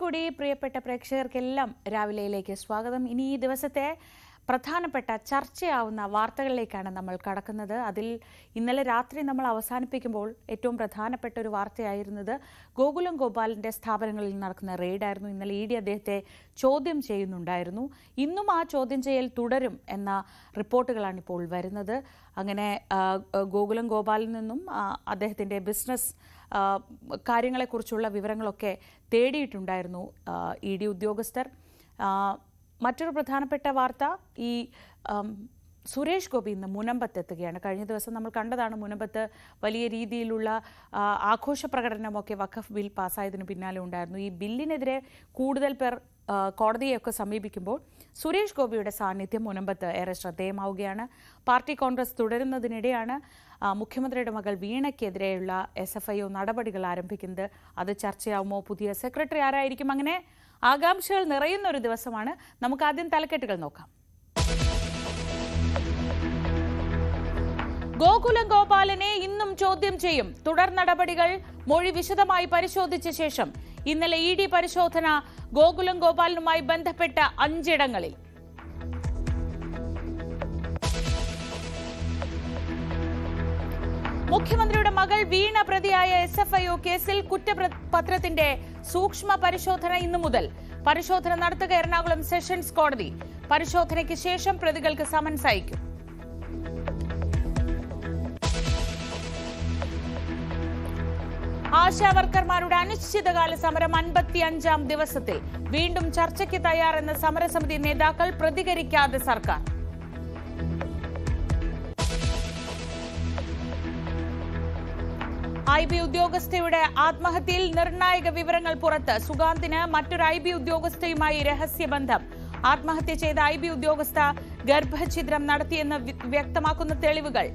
കൂടി പ്രിയപ്പെട്ട പ്രേക്ഷകർക്കെല്ലാം രാവിലെയിലേക്ക് സ്വാഗതം. ഇനി ഈ ദിവസത്തെ പ്രധാനപ്പെട്ട ചർച്ചയാവുന്ന വാർത്തകളിലേക്കാണ് നമ്മൾ കടക്കുന്നത്. അതിൽ ഇന്നലെ രാത്രി നമ്മൾ അവസാനിപ്പിക്കുമ്പോൾ ഏറ്റവും പ്രധാനപ്പെട്ട ഒരു വാർത്തയായിരുന്നത് ഗോകുലം ഗോപാലിൻ്റെ സ്ഥാപനങ്ങളിൽ നടക്കുന്ന റെയ്ഡായിരുന്നു. ഇന്നലെ ഇ ഡി അദ്ദേഹത്തെ ചോദ്യം ചെയ്യുന്നുണ്ടായിരുന്നു. ഇന്നും ആ ചോദ്യം ചെയ്യൽ തുടരും എന്ന റിപ്പോർട്ടുകളാണ് ഇപ്പോൾ വരുന്നത്. അങ്ങനെ ഗോകുലം ഗോപാലിൽ നിന്നും അദ്ദേഹത്തിൻ്റെ ബിസിനസ് കാര്യങ്ങളെക്കുറിച്ചുള്ള വിവരങ്ങളൊക്കെ തേടിയിട്ടുണ്ടായിരുന്നു ഇ ഡി ഉദ്യോഗസ്ഥർ. മറ്റൊരു പ്രധാനപ്പെട്ട വാർത്ത, ഈ സുരേഷ് ഗോപി ഇന്ന് മുനമ്പത്തെത്തുകയാണ്. കഴിഞ്ഞ ദിവസം നമ്മൾ കണ്ടതാണ്, മുനമ്പത്ത് വലിയ രീതിയിലുള്ള ആഘോഷ പ്രകടനമൊക്കെ വഖഫ് ബിൽ പാസ്സായതിനു പിന്നാലെ ഉണ്ടായിരുന്നു. ഈ ബില്ലിനെതിരെ കൂടുതൽ പേർ കോടതിയെയൊക്കെ സമീപിക്കുമ്പോൾ സുരേഷ് ഗോപിയുടെ സാന്നിധ്യം മുനമ്പത്ത് ഏറെ ശ്രദ്ധേയമാവുകയാണ്. പാർട്ടി കോൺഗ്രസ് തുടരുന്നതിനിടെയാണ് മുഖ്യമന്ത്രിയുടെ മകൾ വീണയ്ക്കെതിരെയുള്ള SFIO നടപടികൾ ആരംഭിക്കുന്നത്. അത് ചർച്ചയാവുമോ? പുതിയ സെക്രട്ടറി ആരായിരിക്കും? അങ്ങനെ ആകാംക്ഷകൾ നിറയുന്ന ഒരു ദിവസമാണ്. നമുക്ക് ആദ്യം തലക്കെട്ടുകൾ നോക്കാം. ഗോകുലം ഗോപാലനെ ഇന്നും ചോദ്യം ചെയ്യും. തുടർ നടപടികൾ മൊഴി വിശദമായി പരിശോധിച്ച ശേഷം ഇന്നലെ ഇ ഡി പരിശോധന ഗോകുലം ഗോപാലനുമായി ബന്ധപ്പെട്ട 5 ഇടങ്ങളിൽ. മുഖ്യമന്ത്രിയുടെ മകൾ വീണ പ്രതിയായ SFIO കേസിൽ കുറ്റപത്രത്തിന്റെ സൂക്ഷ്മ പരിശോധന ഇന്നു മുതൽ. പരിശോധന നടത്തുക എറണാകുളം സെഷൻസ് കോടതി. പരിശോധനയ്ക്ക് ശേഷം പ്രതികൾക്ക് സമൻസ് അയക്കും. ആശാവർക്കർമാരുടെ അനിശ്ചിതകാല സമരം 55-ാം ദിവസത്തിൽ. വീണ്ടും ചർച്ചയ്ക്ക് തയ്യാറെന്ന സമരസമിതി നേതാക്കൾ, പ്രതികരിക്കാതെ സർക്കാർ. IB ഉദ്യോഗസ്ഥയുടെ ആത്മഹത്യയിൽ നിർണായക വിവരങ്ങൾ പുറത്ത്. സുഗാന്തിന് മറ്റൊരു IB ഉദ്യോഗസ്ഥയുമായി രഹസ്യബന്ധം. ആത്മഹത്യ ചെയ്ത IB ഉദ്യോഗസ്ഥ ഗർഭഛിദ്രം നടത്തിയെന്ന് വ്യക്തമാക്കുന്ന തെളിവുകൾ.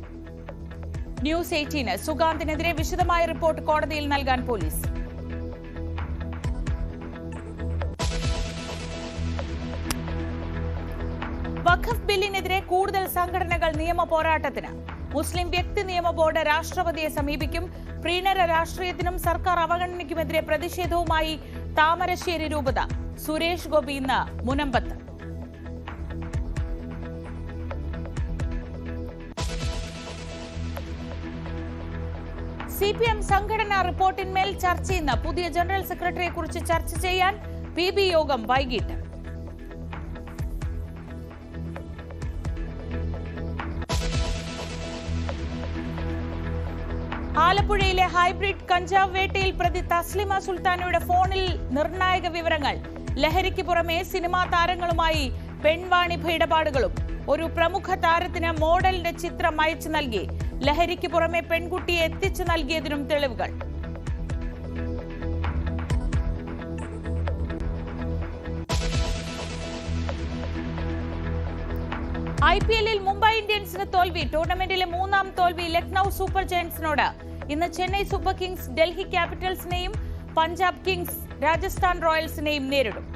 ന്യൂസ് 18. സുഗാന്തിനെതിരെ വിശദമായ റിപ്പോർട്ട് കോടതിയിൽ നൽകാൻ പോലീസ്. വഖഫ് ബില്ലിനെതിരെ കൂടുതൽ സംഘടനകൾ നിയമ പോരാട്ടത്തിന്. മുസ്ലിം വ്യക്തി നിയമ ബോർഡ് രാഷ്ട്രപതിയെ സമീപിക്കും. പ്രീണന രാഷ്ട്രീയത്തിനും സർക്കാർ അവഗണനയ്ക്കുമെതിരെ പ്രതിഷേധവുമായി താമരശ്ശേരി രൂപത. സുരേഷ് ഗോപി ഇന്ന് മുനമ്പത്ത്. CPM സംഘടനാ റിപ്പോർട്ടിന്മേൽ ചർച്ച ഇന്ന്. പുതിയ ജനറൽ സെക്രട്ടറിയെ കുറിച്ച് ചർച്ച ചെയ്യാൻ PB യോഗം വൈകിട്ട്. ആലപ്പുഴയിലെ ഹൈബ്രിഡ് കഞ്ചാവ് വേട്ടയിൽ പ്രതി തസ്ലിമ സുൽത്താനയുടെ ഫോണിൽ നിർണായക വിവരങ്ങൾ. ലഹരിക്ക് പുറമെ സിനിമാ താരങ്ങളുമായി പെൺവാണിഭ ഇടപാടുകളും. ഒരു പ്രമുഖ താരത്തിന് മോഡലിന്റെ ചിത്രം അയച്ചു നൽകി. ലഹരിക്ക് പുറമെ പെൺകുട്ടിയെ എത്തിച്ചു നൽകിയതിനും തെളിവുകൾ. IPL-ൽ മുംബൈ ഇന്ത്യൻസിന് തോൽവി. ടൂർണമെന്റിലെ 3ാം തോൽവി ലക്നൌ സൂപ്പർ ജയന്റ്സിനോട്. ഇന്ന് ചെന്നൈ സൂപ്പർ കിങ്സ് ഡൽഹി ക്യാപിറ്റൽസിനെയും പഞ്ചാബ് കിങ്സ് രാജസ്ഥാൻ റോയൽസിനെയും നേരിടും.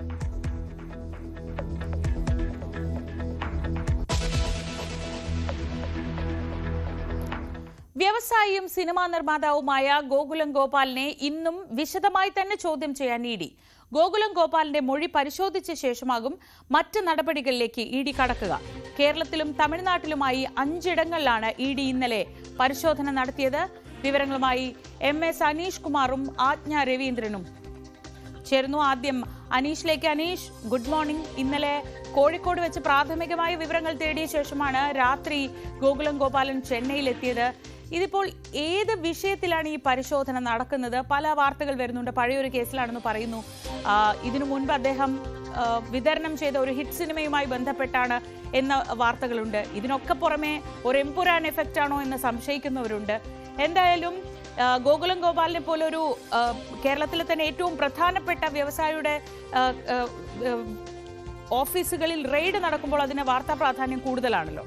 വ്യവസായിയും സിനിമാ നിർമ്മാതാവുമായ ഗോകുലം ഗോപാലിനെ ഇന്നും വിശദമായി തന്നെ ചോദ്യം ചെയ്യാൻ ഇ ഡി. ഗോകുലം ഗോപാലിന്റെ മൊഴി പരിശോധിച്ച ശേഷമാകും മറ്റ് നടപടികളിലേക്ക് ഇ ഡി കടക്കുക. കേരളത്തിലും തമിഴ്നാട്ടിലുമായി 5 ഇടങ്ങളിലാണ് ഇ ഡി ഇന്നലെ പരിശോധന നടത്തിയത്. വിവരങ്ങളുമായി MS അനീഷ് കുമാറും ആജ്ഞ രവീന്ദ്രനും ചേർന്നു. ആദ്യം അനീഷിലേക്ക്. Aneesh, good morning. ഇന്നലെ കോഴിക്കോട് വെച്ച് പ്രാഥമികമായ വിവരങ്ങൾ തേടിയ ശേഷമാണ് രാത്രി ഗോകുലം ഗോപാലൻ ചെന്നൈയിലെത്തിയത്. ഇതിപ്പോൾ ഏത് വിഷയത്തിലാണ് ഈ പരിശോധന നടക്കുന്നത്? പല വാർത്തകൾ വരുന്നുണ്ട്. പഴയൊരു കേസിലാണെന്ന് പറയുന്നു. ഇതിനു മുൻപ് അദ്ദേഹം വിതരണം ചെയ്ത ഒരു ഹിറ്റ് സിനിമയുമായി ബന്ധപ്പെട്ടാണ് എന്ന വാർത്തകളുണ്ട്. ഇതിനൊക്കെ പുറമെ ഒരു എംപുരാൻ എഫക്റ്റ് ആണോ എന്ന് സംശയിക്കുന്നവരുണ്ട്. എന്തായാലും ഗോകുലം ഗോപാലിനെ പോലൊരു കേരളത്തിലെ തന്നെ ഏറ്റവും പ്രധാനപ്പെട്ട വ്യവസായിയുടെ ഓഫീസുകളിൽ റെയ്ഡ് നടക്കുമ്പോൾ അതിന് വാർത്താ പ്രാധാന്യം കൂടുതലാണല്ലോ.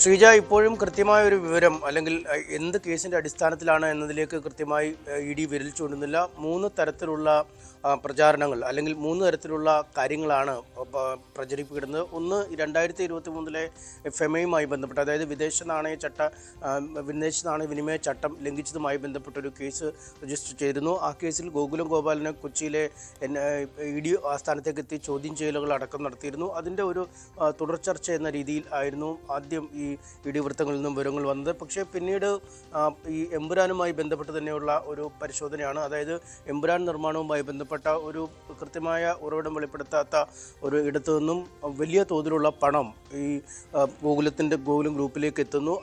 ശ്രീജ, ഇപ്പോഴും കൃത്യമായ ഒരു വിവരം അല്ലെങ്കിൽ എന്ത് കേസിൻ്റെ അടിസ്ഥാനത്തിലാണ് എന്നതിലേക്ക് കൃത്യമായി ഇ ഡി വിരൽ ചൂണ്ടുന്നില്ല. 3 തരത്തിലുള്ള പ്രചാരണങ്ങൾ അല്ലെങ്കിൽ 3 തരത്തിലുള്ള കാര്യങ്ങളാണ് പ്രചരിപ്പിക്കുന്നത്. ഒന്ന് 2023 ഫെമയുമായി ബന്ധപ്പെട്ട്, അതായത് വിദേശ നാണയ വിനിമയ ചട്ടം ലംഘിച്ചതുമായി ബന്ധപ്പെട്ടൊരു കേസ് രജിസ്റ്റർ ചെയ്തിരുന്നു. ആ കേസിൽ ഗോകുലം ഗോപാലിനെ കൊച്ചിയിലെ ED ആസ്ഥാനത്തേക്ക് എത്തി ചോദ്യം ചെയ്യലുകൾ അടക്കം നടത്തിയിരുന്നു. അതിൻ്റെ ഒരു തുടർ ചർച്ച എന്ന രീതിയിൽ ആയിരുന്നു ആദ്യം ഈ ED വൃത്തങ്ങളിൽ നിന്നും വിവരങ്ങൾ വന്നത്. പക്ഷേ പിന്നീട് ഈ എമ്പുരാനുമായി ബന്ധപ്പെട്ട് തന്നെയുള്ള ഒരു പരിശോധനയാണ്. അതായത് എമ്പുരാൻ നിർമ്മാണവുമായി ബന്ധപ്പെട്ട ഒരു കൃത്യമായ ഉറവിടം വെളിപ്പെടുത്താത്ത ഒരു ഇടത്തു നിന്നും വലിയ തോതിലുള്ള പണം ഈ ഗോകുലം ഗ്രൂപ്പിലേക്ക് എത്തുന്നു.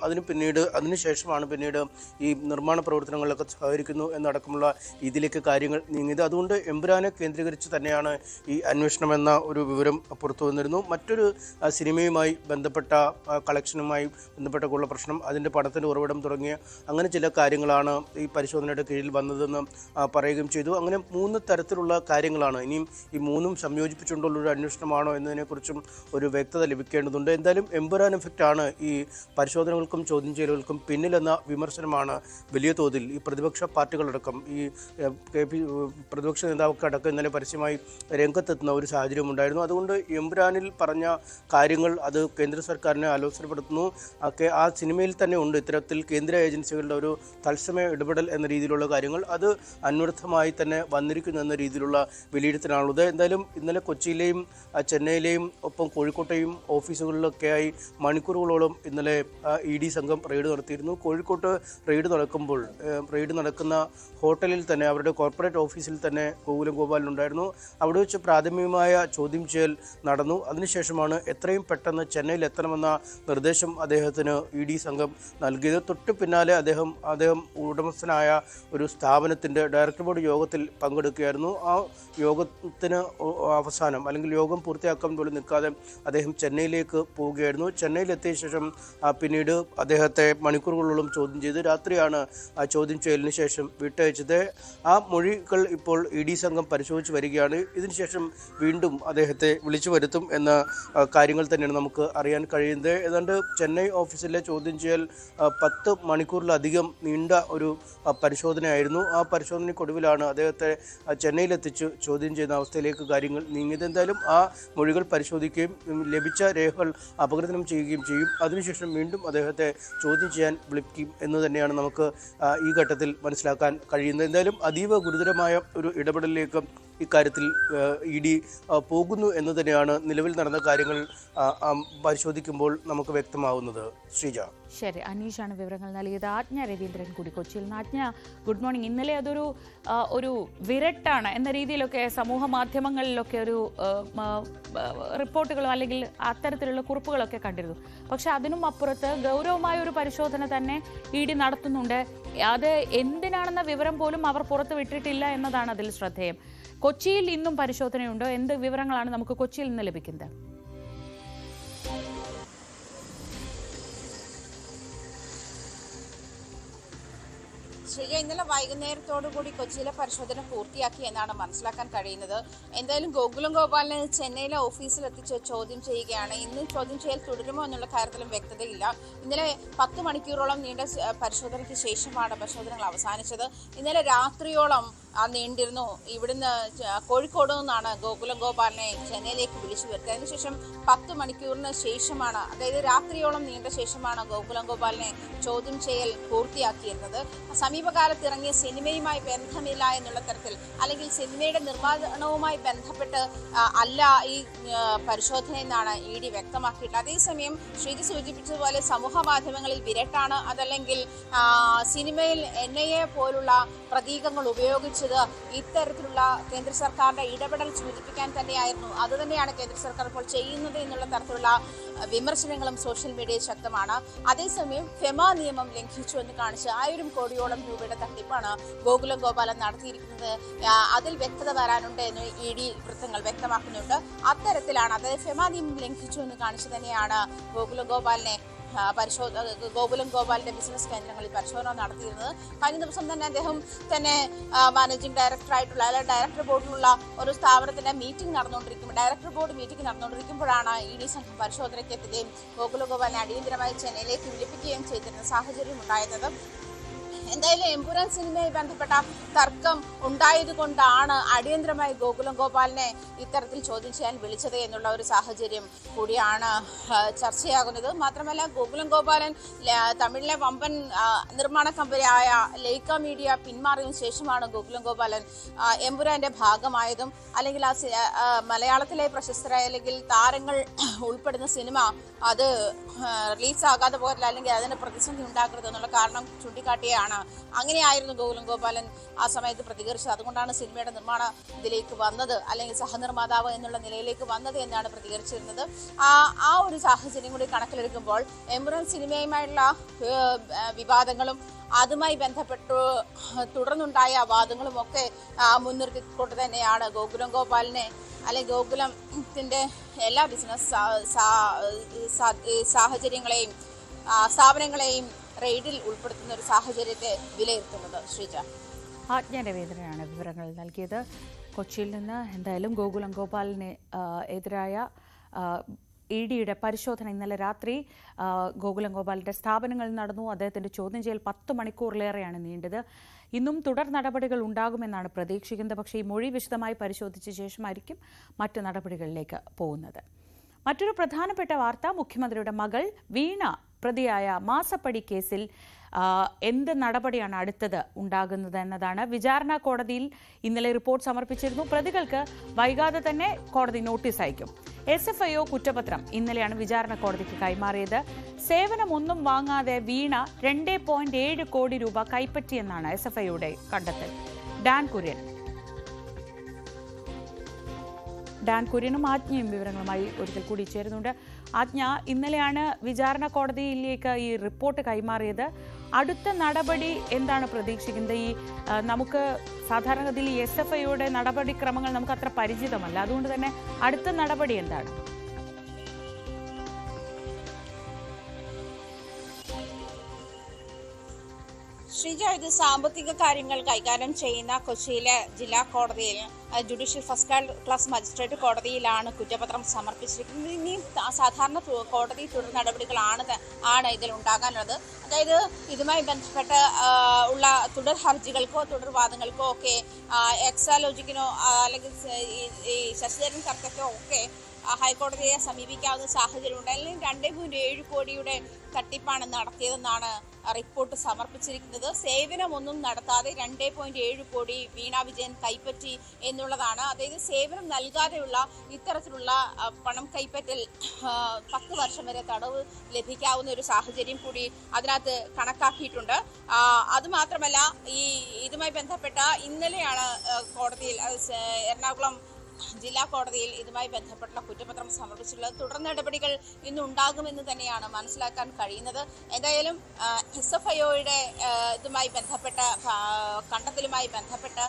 അതിനുശേഷമാണ് പിന്നീട് ഈ നിർമ്മാണ പ്രവർത്തനങ്ങളിലൊക്കെ സഹകരിക്കുന്നു എന്നടക്കമുള്ള രീതിയിലേക്ക് കാര്യങ്ങൾ നീങ്ങിയത്. അതുകൊണ്ട് എമ്പുരാനെ കേന്ദ്രീകരിച്ച് തന്നെയാണ് ഈ അന്വേഷണം എന്ന ഒരു വിവരം പുറത്തു വന്നിരുന്നു. മറ്റൊരു സിനിമയുമായി ബന്ധപ്പെട്ട കളക്ഷനുമായി ബന്ധപ്പെട്ടൊക്കെയുള്ള പ്രശ്നം, അതിൻ്റെ പണത്തിൻ്റെ ഉറവിടം തുടങ്ങിയ അങ്ങനെ ചില കാര്യങ്ങളാണ് ഈ പരിശോധനയുടെ കീഴിൽ വന്നതെന്ന് പറയുകയും ചെയ്തു. അങ്ങനെ 3 തരത്തിലുള്ള കാര്യങ്ങളാണ്. ഇനിയും ഈ 3ഉം സംയോജിപ്പിച്ചുകൊണ്ടുള്ളൊരു അന്വേഷണമാണോ എന്നതിനെക്കുറിച്ചും ഒരു വ്യക്തത ലഭിക്കേണ്ടതുണ്ട്. എന്തായാലും എമ്പുരാൻ എഫക്റ്റാണ് ഈ പരിശോധനകൾക്കും ചോദ്യം ചെയ്യലുകൾക്കും പിന്നിലെന്ന വിമർശനമാണ് വലിയ തോതിൽ ഈ പ്രതിപക്ഷ പാർട്ടികളടക്കം ഈ പ്രതിപക്ഷ നേതാവൊക്കെ അടക്കം ഇന്നലെ പരസ്യമായി രംഗത്തെത്തുന്ന ഒരു സാഹചര്യം ഉണ്ടായിരുന്നു. അതുകൊണ്ട് എമ്പുരാനിൽ പറഞ്ഞ കാര്യങ്ങൾ അത് കേന്ദ്ര സർക്കാരിനെ ആലോചനപ്പെടുത്തുന്നു. ആ സിനിമയിൽ തന്നെ ഉണ്ട് ഇത്തരത്തിൽ കേന്ദ്ര ഏജൻസികളുടെ ഒരു തത്സമയ ഇടപെടൽ എന്ന രീതിയിലുള്ള കാര്യങ്ങൾ. അത് അന്വർത്ഥമായി തന്നെ വന്നിരിക്കുന്നു എന്ന രീതിയിലുള്ള വിലയിരുത്തലാണുള്ളത്. എന്തായാലും ഇന്നലെ കൊച്ചിയിലെയും ചെന്നൈയിലെയും ഒപ്പം കോഴിക്കോട്ടെയും ഓഫീസുകളിലൊക്കെയായി മണിക്കൂറുകളോളം ഇന്നലെ ED സംഘം റെയ്ഡ് നടത്തിയിരുന്നു. കോഴിക്കോട്ട് റെയ്ഡ് നടക്കുന്ന ഹോട്ടലിൽ തന്നെ, അവരുടെ കോർപ്പറേറ്റ് ഓഫീസിൽ തന്നെ ഗോകുലം ഗോപാലിനുണ്ടായിരുന്നു. അവിടെ വെച്ച് പ്രാഥമികമായ ചോദ്യം ചെയ്യൽ നടന്നു. അതിനുശേഷമാണ് എത്രയും പെട്ടെന്ന് ചെന്നൈയിൽ എത്തണമെന്ന നിർദ്ദേശം അദ്ദേഹത്തിന് ED സംഘം നൽകിയത്. തൊട്ടു പിന്നാലെ അദ്ദേഹം ഉടമസ്ഥനായ ഒരു സ്ഥാപനത്തിൻ്റെ ഡയറക്ടർ ബോർഡ് യോഗത്തിൽ പങ്കെടുക്കുകയായിരുന്നു. ആ യോഗത്തിന് അവസാനം അല്ലെങ്കിൽ യോഗം പൂർത്തിയാക്കാൻ പോലും നിൽക്കാതെ അദ്ദേഹം ചെന്നൈയിലേക്ക് പോവുകയായിരുന്നു. ചെന്നൈയിലെത്തിയ ശേഷം പിന്നീട് അദ്ദേഹത്തെ മണിക്കൂറുകളോളം ചോദ്യം ചെയ്ത് രാത്രിയാണ് ആ ചോദ്യം ചെയ്യലിന് ശേഷം വിട്ടയച്ചത്. ആ മൊഴികൾ ഇപ്പോൾ ED സംഘം പരിശോധിച്ച് വരികയാണ്. ഇതിനുശേഷം വീണ്ടും അദ്ദേഹത്തെ വിളിച്ചു വരുത്തും എന്ന കാര്യങ്ങൾ തന്നെയാണ് നമുക്ക് അറിയാൻ കഴിയുന്നത്. ഏതാണ്ട് ചെന്നൈ ഓഫീസിലെ ചോദ്യം ചെയ്യൽ 10 മണിക്കൂറിലധികം നീണ്ട ഒരു പരിശോധനയായിരുന്നു. ആ പരിശോധനയ്ക്കൊടുവിലാണ് അദ്ദേഹത്തെ ചെന്നൈയിലെത്തിച്ച് ചോദ്യം ചെയ്യുന്ന അവസ്ഥയിലേക്ക് കാര്യങ്ങൾ നീങ്ങിയത്. എന്തായാലും ആ മൊഴികൾ പരിശോധിക്കുകയും ലഭിച്ച രേഖകൾ അപഗ്രഥനം ചെയ്യുകയും ചെയ്യും. അതിനുശേഷം വീണ്ടും അദ്ദേഹത്തെ ചോദ്യം ചെയ്യാൻ വിളിക്കും എന്ന് തന്നെയാണ് നമുക്ക് ഈ ഘട്ടത്തിൽ മനസ്സിലാക്കാൻ കഴിയുന്നത്. എന്തായാലും അതീവ ഗുരുതരമായ ഒരു ഇടപെടലിലേക്ക് ഇക്കാര്യത്തിൽ ED പോകുന്നു എന്ന് തന്നെയാണ് നിലവിൽ നടന്ന കാര്യങ്ങൾ പരിശോധിക്കുമ്പോൾ നമുക്ക് വ്യക്തമാവുന്നത്. ശ്രീജ. ശരി, അനീഷാണ് വിവരങ്ങൾ നൽകിയത്. ആജ്ഞ രവീന്ദ്രൻ കൂടി കൊച്ചിയിൽ നിന്ന്. ആജ്ഞ, ഗുഡ് മോർണിംഗ്. ഇന്നലെ അതൊരു വിരട്ടാണ് എന്ന രീതിയിലൊക്കെ സമൂഹ മാധ്യമങ്ങളിലൊക്കെ ഒരു റിപ്പോർട്ടുകളോ അല്ലെങ്കിൽ അത്തരത്തിലുള്ള കുറിപ്പുകളൊക്കെ കണ്ടിരുന്നു. പക്ഷെ അതിനും അപ്പുറത്ത് ഗൗരവമായ ഒരു പരിശോധന തന്നെ ED നടത്തുന്നുണ്ട്. അത് എന്തിനാണെന്ന വിവരം പോലും അവർ പുറത്തു വിട്ടിട്ടില്ല എന്നതാണ് അതിൽ ശ്രദ്ധേയം. കൊച്ചിയിൽ ഇന്നും പരിശോധനയുണ്ടോ? എന്ത് വിവരങ്ങളാണ് നമുക്ക് കൊച്ചിയിൽ നിന്ന് ലഭിക്കുന്നത്? ശ്രീയ, ഇന്നലെ വൈകുന്നേരത്തോടുകൂടി കൊച്ചിയിലെ പരിശോധന പൂർത്തിയാക്കി എന്നാണ് മനസ്സിലാക്കാൻ കഴിയുന്നത്. എന്തായാലും ഗോകുലം ഗോപാലിനെ ചെന്നൈയിലെ ഓഫീസിൽ എത്തിച്ച് ചോദ്യം ചെയ്യുകയാണ്. ഇന്ന് ചോദ്യം ചെയ്യൽ തുടരുമോ എന്നുള്ള കാര്യത്തിലും വ്യക്തതയില്ല. ഇന്നലെ 10 മണിക്കൂറോളം നീണ്ട പരിശോധനയ്ക്ക് ശേഷമാണ് പരിശോധനകൾ അവസാനിച്ചത്. ഇന്നലെ രാത്രിയോളം നീണ്ടിരുന്നു. ഇവിടുന്ന് കോഴിക്കോട് നിന്നാണ് ഗോകുലം ഗോപാലിനെ ചെന്നൈയിലേക്ക് വിളിച്ചു വരുത്തിയത്. അതിനുശേഷം 10 മണിക്കൂറിന് ശേഷമാണ്, അതായത് രാത്രിയോളം നീണ്ട ശേഷമാണ് ഗോകുലം ഗോപാലിനെ ചോദ്യം ചെയ്യൽ പൂർത്തിയാക്കിയിരുന്നത്. സമീപകാലത്ത് ഇറങ്ങിയ സിനിമയുമായി ബന്ധമില്ല എന്നുള്ള തരത്തിൽ, അല്ലെങ്കിൽ സിനിമയുടെ നിർമ്മാണവുമായി ബന്ധപ്പെട്ട് അല്ല ഈ പരിശോധന എന്നാണ് ED വ്യക്തമാക്കിയിട്ടുള്ളത്. അതേസമയം ശ്രീജി സൂചിപ്പിച്ചതുപോലെ സമൂഹ മാധ്യമങ്ങളിൽ വിരട്ടാണ്, അതല്ലെങ്കിൽ സിനിമയിൽ NIA പോലുള്ള പ്രതീകങ്ങൾ ഉപയോഗിച്ചത് ഇത്തരത്തിലുള്ള കേന്ദ്ര സർക്കാരിന്റെ ഇടപെടൽ സൂചിപ്പിക്കാൻ തന്നെയായിരുന്നു. അതുതന്നെയാണ് കേന്ദ്ര സർക്കാർ ഇപ്പോൾ ചെയ്യുന്നത് എന്നുള്ള തരത്തിലുള്ള വിമർശനങ്ങളും സോഷ്യൽ മീഡിയയിൽ ശക്തമാണ്. അതേസമയം ഫെമ നിയമം ലംഘിച്ചു എന്ന് കാണിച്ച് 1000 കോടിയോളം രൂപയുടെ തട്ടിപ്പാണ് ഗോകുലം ഗോപാലൻ നടത്തിയിരിക്കുന്നത്. അതിൽ വ്യക്തത വരാനുണ്ട് എന്ന് ED വൃത്തങ്ങൾ വ്യക്തമാക്കുന്നുണ്ട്. അത്തരത്തിലാണ്, അതായത് ഫെമ നിയമം ലംഘിച്ചു എന്ന് കാണിച്ച് തന്നെയാണ് ഗോകുലം ഗോപാലിന്റെ ബിസിനസ് കേന്ദ്രങ്ങളിൽ പരിശോധന നടത്തിയിരുന്നത്. കഴിഞ്ഞ ദിവസം തന്നെ അദ്ദേഹം തന്നെ മാനേജിംഗ് ഡയറക്ടറായിട്ടുള്ള, അല്ലെങ്കിൽ ഡയറക്ടർ ബോർഡിലുള്ള ഒരു സ്ഥാപനത്തിന്റെ ഡയറക്ടർ ബോർഡ് മീറ്റിംഗ് നടന്നുകൊണ്ടിരിക്കുമ്പോഴാണ് ED സംഘം പരിശോധനയ്ക്ക് എത്തുകയും ഗോകുലം ഗോപാലിനെ അടിയന്തരമായി ചെന്നൈയിലേക്ക് വിളിപ്പിക്കുകയും ചെയ്തിരുന്ന സാഹചര്യം ഉണ്ടായിരുന്നത്. എന്തായാലും എമ്പുരാൻ സിനിമയുമായി ബന്ധപ്പെട്ട തർക്കം ഉണ്ടായതുകൊണ്ടാണ് അടിയന്തരമായി ഗോകുലം ഗോപാലിനെ ഇത്തരത്തിൽ ചോദ്യം ചെയ്യാൻ വിളിച്ചത് എന്നുള്ള ഒരു സാഹചര്യം കൂടിയാണ് ചർച്ചയാകുന്നത്. മാത്രമല്ല ഗോകുലം ഗോപാലൻ തമിഴിലെ വമ്പൻ നിർമ്മാണ കമ്പനിയായ ലൈക്ക മീഡിയ പിന്മാറിയതിനു ശേഷമാണ് ഗോകുലം ഗോപാലൻ എമ്പുരാന്റെ ഭാഗമായതും അല്ലെങ്കിൽ മലയാളത്തിലെ പ്രശസ്തരായ അല്ലെങ്കിൽ താരങ്ങൾ ഉൾപ്പെടുന്ന സിനിമ അത് റിലീസാകാതെ പോരല്ല അല്ലെങ്കിൽ അതിന് പ്രതിസന്ധി ഉണ്ടാക്കരുത് എന്നുള്ള കാരണം ചൂണ്ടിക്കാട്ടിയാണ്. അങ്ങനെയായിരുന്നു ഗോകുലം ഗോപാലൻ ആ സമയത്ത് പ്രതികരിച്ചത്. അതുകൊണ്ടാണ് സിനിമയുടെ നിർമ്മാണ ഇതിലേക്ക് വന്നത് അല്ലെങ്കിൽ സഹനിർമ്മാതാവ് എന്നുള്ള നിലയിലേക്ക് വന്നത് എന്നാണ് പ്രതികരിച്ചിരുന്നത്. ആ ഒരു സാഹചര്യം കൂടി കണക്കിലെടുക്കുമ്പോൾ എമ്പുരാൻ സിനിമയുമായുള്ള വിവാദങ്ങളും അതുമായി ബന്ധപ്പെട്ടു തുടർന്നുണ്ടായ വാദങ്ങളും ഒക്കെ മുൻനിർത്തിക്കൊണ്ട് തന്നെയാണ് ഗോകുലം ഗോപാലിനെ അല്ലെങ്കിൽ ഗോകുലത്തിന്റെ എല്ലാ ബിസിനസ് സാഹചര്യങ്ങളെയും സ്ഥാപനങ്ങളെയും റെയ്ഡിൽ ഉൾപ്പെടുത്തുന്ന ഒരു സാഹചര്യത്തെ വിലയിരുത്തുന്നത്. ശ്രീജ. ആജ്ഞ രവീന്ദ്രനാണ് വിവരങ്ങൾ നൽകിയത്. കൊച്ചിയിൽ നിന്ന് എന്തായാലും ഗോകുലം ഗോപാലിന് എതിരായ EDയുടെ പരിശോധന ഇന്നലെ രാത്രി ഗോകുലം ഗോപാലിന്റെ സ്ഥാപനങ്ങളിൽ നടന്നു. അദ്ദേഹത്തിന്റെ ചോദ്യം ചെയ്യൽ 10 മണിക്കൂറിലേറെയാണ് നീണ്ടത്. ഇന്നും തുടർ നടപടികൾ ഉണ്ടാകുമെന്നാണ് പ്രതീക്ഷിക്കുന്നത്. പക്ഷേ ഈ മൊഴി വിശദമായി പരിശോധിച്ച ശേഷമായിരിക്കും മറ്റു നടപടികളിലേക്ക് പോകുന്നത്. മറ്റൊരു പ്രധാനപ്പെട്ട വാർത്ത, മുഖ്യമന്ത്രിയുടെ മകൾ വീണ പ്രതിയായ മാസപ്പടി കേസിൽ എന്ത് നടപടിയാണ് അടുത്തത് ഉണ്ടാകുന്നത് എന്നതാണ്. വിചാരണ കോടതിയിൽ ഇന്നലെ റിപ്പോർട്ട് സമർപ്പിച്ചിരുന്നു. പ്രതികൾക്ക് വൈകാതെ തന്നെ കോടതി നോട്ടീസ് അയക്കും. SFIO കുറ്റപത്രം ഇന്നലെയാണ് വിചാരണ കോടതിക്ക് കൈമാറിയത്. സേവനമൊന്നും വാങ്ങാതെ വീണ 2.7 കോടി രൂപ കൈപ്പറ്റിയെന്നാണ് SFIOയുടെ കണ്ടെത്തൽ. ഡാൻ കുര്യനും ആജ്ഞയും വിവരങ്ങളുമായി ഒരിക്കൽ കൂടി ചേരുന്നുണ്ട്. ആജ്ഞ, ഇന്നലെയാണ് വിചാരണ കോടതിയിലേക്ക് ഈ റിപ്പോർട്ട് കൈമാറിയത്. അടുത്ത നടപടി എന്താണ് പ്രതീക്ഷിക്കുന്നത്? നമുക്ക് സാധാരണഗതിയിൽ ഈ SFIOയുടെ നടപടിക്രമങ്ങൾ നമുക്ക് അത്ര പരിചിതമല്ല. അതുകൊണ്ട് തന്നെ അടുത്ത നടപടി എന്താണ്? ശ്രീജ, ഇത് സാമ്പത്തിക കാര്യങ്ങൾ കൈകാര്യം ചെയ്യുന്ന കൊച്ചിയിലെ ജില്ലാ കോടതിയിൽ ജുഡീഷ്യൽ ഫസ്റ്റ് ക്ലാസ് മജിസ്ട്രേറ്റ് കോടതിയിലാണ് കുറ്റപത്രം സമർപ്പിച്ചിരിക്കുന്നത്. ഇനി സാധാരണ കോടതി തുടർ നടപടികളാണ് ഇതിൽ ഉണ്ടാകാനുള്ളത്. അതായത് ഇതുമായി ബന്ധപ്പെട്ട് ഉള്ള തുടർ ഹർജികൾക്കോ തുടർവാദങ്ങൾക്കോ ഒക്കെ എക്സാലോജിക്കിനോ അല്ലെങ്കിൽ ഈ ശശിധരൻ കർത്തക്കോ ഒക്കെ ഹൈക്കോടതിയെ സമീപിക്കാവുന്ന സാഹചര്യമുണ്ട്. അല്ലെങ്കിൽ 2.7 കോടിയുടെ തട്ടിപ്പാണ് നടത്തിയതെന്നാണ് റിപ്പോർട്ട് സമർപ്പിച്ചിരിക്കുന്നത്. സേവനമൊന്നും നടത്താതെ 2.7 കോടി വീണ വിജയൻ കൈപ്പറ്റി എന്നുള്ളതാണ്. അതായത് സേവനം നൽകാതെയുള്ള ഇത്തരത്തിലുള്ള പണം കൈപ്പറ്റൽ 10 വർഷം വരെ തടവ് ലഭിക്കാവുന്ന ഒരു സാഹചര്യം കൂടി അതിനകത്ത് കണക്കാക്കിയിട്ടുണ്ട്. അതുമാത്രമല്ല, ഇതുമായി ബന്ധപ്പെട്ട ഇന്നലെയാണ് കോടതിയിൽ എറണാകുളം ജില്ലാ കോടതിയിൽ ഇതുമായി ബന്ധപ്പെട്ടുള്ള കുറ്റപത്രം സമർപ്പിച്ചിട്ടുള്ളത്. തുടർ നടപടികൾ ഇന്നുണ്ടാകുമെന്ന് തന്നെയാണ് മനസ്സിലാക്കാൻ കഴിയുന്നത്. എന്തായാലും SFIOയുടെ ഇതുമായി ബന്ധപ്പെട്ട കണ്ടെത്തലുമായി ബന്ധപ്പെട്ട്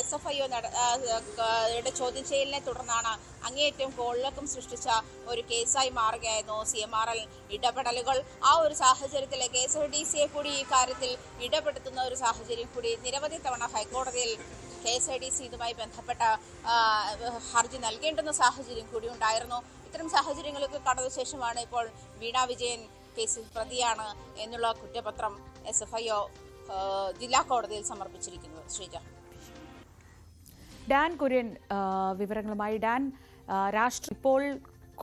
SFIOയുടെ ചോദ്യം ചെയ്യലിനെ തുടർന്നാണ് അങ്ങേയറ്റം കോളിളക്കം സൃഷ്ടിച്ച ഒരു കേസായി മാറുകയായിരുന്നു CMRL ഇടപെടലുകൾ. ആ ഒരു സാഹചര്യത്തിൽ KSRDCയെ കൂടി ഈ കാര്യത്തിൽ ഇടപെടുത്തുന്ന ഒരു സാഹചര്യം കൂടി നിരവധി തവണ ഹൈക്കോടതിയിൽ KSRDC ഇതുമായി ബന്ധപ്പെട്ട ഹർജി നൽകേണ്ടുന്ന സാഹചര്യം കൂടി ഉണ്ടായിരുന്നു. ഇത്തരം സാഹചര്യങ്ങളൊക്കെ കടന്ന ശേഷമാണ് ഇപ്പോൾ വീണ വിജയൻ കേസിൽ പ്രതിയാണ് എന്നുള്ള കുറ്റപത്രം SFIO ജില്ലാ കോടതിയിൽ സമർപ്പിച്ചിരിക്കുന്നത്. ശ്രീജ. ഡാൻ കുര്യൻ വിവരങ്ങളുമായി. ഡാൻ, ഇപ്പോൾ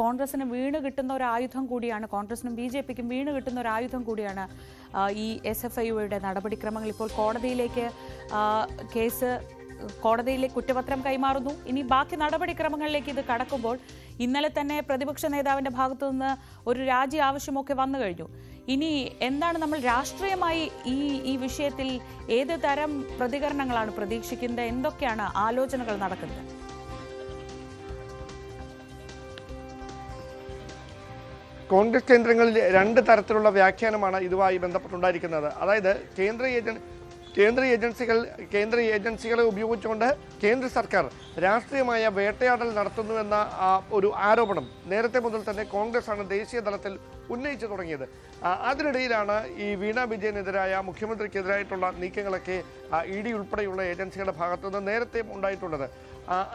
കോൺഗ്രസിന് വീണ് കിട്ടുന്ന ഒരു ആയുധം കൂടിയാണ്, കോൺഗ്രസിനും BJPക്കും വീണ് കിട്ടുന്ന ഒരു ആയുധം കൂടിയാണ് ഈ SFIOയുടെ നടപടിക്രമങ്ങൾ. ഇപ്പോൾ കോടതിയിലെ കുറ്റപത്രം കൈമാറുന്നു. ഇനി ബാക്കി നടപടിക്രമങ്ങളിലേക്ക് ഇത് കടക്കുമ്പോൾ ഇന്നലെ തന്നെ പ്രതിപക്ഷ നേതാവിൻ്റെ ഭാഗത്തു നിന്ന് ഒരു രാജി ആവശ്യമൊക്കെ വന്നു കഴിഞ്ഞു. ഇനി എന്താണ് നമ്മൾ രാഷ്ട്രീയമായി ഈ വിഷയത്തിൽ ഏത് തരം പ്രതികരണങ്ങളാണ് പ്രതീക്ഷിക്കുന്നത്? എന്തൊക്കെയാണ് ആലോചനകൾ നടക്കുന്നത്? കോൺഗ്രസ് കേന്ദ്രങ്ങളിൽ 2 തരത്തിലുള്ള വ്യാഖ്യാനമാണ് ഇതുമായി ബന്ധപ്പെട്ടുണ്ടായിരിക്കുന്നത്. അതായത് കേന്ദ്ര ഏജൻസികളെ ഉപയോഗിച്ചുകൊണ്ട് കേന്ദ്ര സർക്കാർ രാഷ്ട്രീയമായ വേട്ടയാടൽ നടത്തുന്നുവെന്ന ഒരു ആരോപണം നേരത്തെ മുതൽ തന്നെ കോൺഗ്രസ് ആണ് ദേശീയ തലത്തിൽ ഉന്നയിച്ചു തുടങ്ങിയത്. അതിനിടയിലാണ് ഈ വീണ വിജയനെതിരായ മുഖ്യമന്ത്രിക്കെതിരായിട്ടുള്ള നീക്കങ്ങളൊക്കെ ED ഉൾപ്പെടെയുള്ള ഏജൻസികളുടെ ഭാഗത്തുനിന്ന് നേരത്തെ ഉണ്ടായിട്ടുള്ളത്.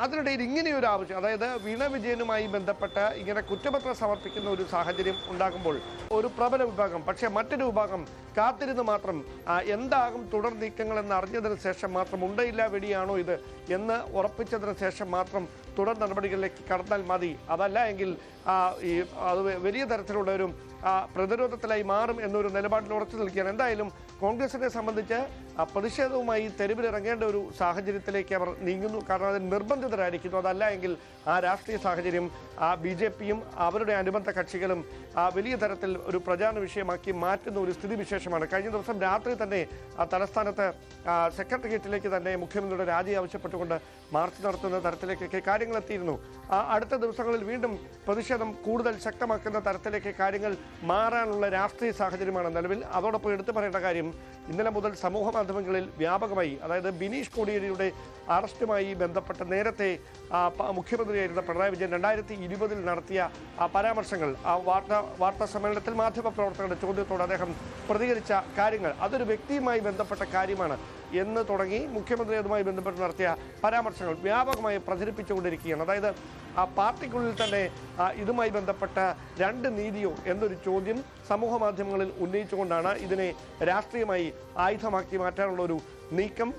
അതിനിടയിൽ ഇങ്ങനെയൊരു ആവശ്യം, അതായത് വീണ വിജയനുമായി ബന്ധപ്പെട്ട് ഇങ്ങനെ കുറ്റപത്രം സമർപ്പിക്കുന്ന ഒരു സാഹചര്യം ഉണ്ടാകുമ്പോൾ ഒരു പ്രബല വിഭാഗം, പക്ഷേ മറ്റൊരു വിഭാഗം കാത്തിരുന്ന് മാത്രം എന്താകും തുടർ നീക്കങ്ങൾ എന്ന് അറിഞ്ഞതിന് ശേഷം മാത്രം ഉണ്ടയില്ല വെടിയാണോ ഇത് എന്ന് ഉറപ്പിച്ചതിന് ശേഷം മാത്രം തുടർ നടപടികളിലേക്ക് കടന്നാൽ മതി. അതല്ല എങ്കിൽ അത് വലിയ തരത്തിലുള്ള ഒരു പ്രതിരോധത്തിലായി മാറും എന്നൊരു നിലപാടിൽ ഉറച്ചു നിൽക്കുകയാണ്. എന്തായാലും കോൺഗ്രസിനെ സംബന്ധിച്ച് പ്രതിഷേധവുമായി തെരുവിലിറങ്ങേണ്ട ഒരു സാഹചര്യത്തിലേക്ക് അവർ നീങ്ങുന്നു. കാരണം അതിന് നിർബന്ധിതരായിരിക്കുന്നു. അതല്ല എങ്കിൽ ആ രാഷ്ട്രീയ സാഹചര്യം BJPയും അവരുടെ അനുബന്ധ കക്ഷികളും വലിയ തരത്തിൽ ഒരു പ്രചാരണ വിഷയമാക്കി മാറ്റുന്ന ഒരു സ്ഥിതിവിശേഷമാണ്. കഴിഞ്ഞ ദിവസം രാത്രി തന്നെ തലസ്ഥാനത്ത് സെക്രട്ടേറിയറ്റിലേക്ക് തന്നെ മുഖ്യമന്ത്രിയുടെ രാജി ആവശ്യപ്പെട്ടുകൊണ്ട് മാർച്ച് നടത്തുന്ന തരത്തിലേക്കൊക്കെ കാര്യങ്ങൾ എത്തിയിരുന്നു. അടുത്ത ദിവസങ്ങളിൽ വീണ്ടും പ്രതിഷേധം കൂടുതൽ ശക്തമാക്കുന്ന തരത്തിലേക്ക് കാര്യങ്ങൾ മാറാനുള്ള രാഷ്ട്രീയ സാഹചര്യമാണ് നിലവിൽ. അതോടൊപ്പം എടുത്തു പറയേണ്ട കാര്യം, ഇന്നലെ മുതൽ സമൂഹ മാധ്യമങ്ങളിൽ വ്യാപകമായി, അതായത് ബിനീഷ് കോടിയേരിയുടെ അറസ്റ്റുമായി ബന്ധപ്പെട്ട് നേരത്തെ മുഖ്യമന്ത്രിയായിരുന്ന പിണറായി വിജയൻ 2020 നടത്തിയ പരാമർശങ്ങൾ, വാർത്താ സമ്മേളനത്തിൽ മാധ്യമപ്രവർത്തകരുടെ ചോദ്യത്തോട് അദ്ദേഹം പ്രതികരിച്ച കാര്യങ്ങൾ, അതൊരു വ്യക്തിയുമായി ബന്ധപ്പെട്ട കാര്യമാണ് എന്ന് തുടങ്ങി മുഖ്യമന്ത്രി അതുമായി ബന്ധപ്പെട്ട് നടത്തിയ പരാമർശങ്ങൾ വ്യാപകമായി പ്രചരിപ്പിച്ചുകൊണ്ടിരിക്കുകയാണ്. അതായത് പാർട്ടിക്കുള്ളിൽ തന്നെ ഇതുമായി ബന്ധപ്പെട്ട രണ്ട് നീതിയോ എന്നൊരു ചോദ്യം സമൂഹ മാധ്യമങ്ങളിൽ ഉന്നയിച്ചുകൊണ്ടാണ് ഇതിനെ രാഷ്ട്രീയമായി ആയുധമാക്കി മാറ്റാനുള്ള ഒരു നീക്കം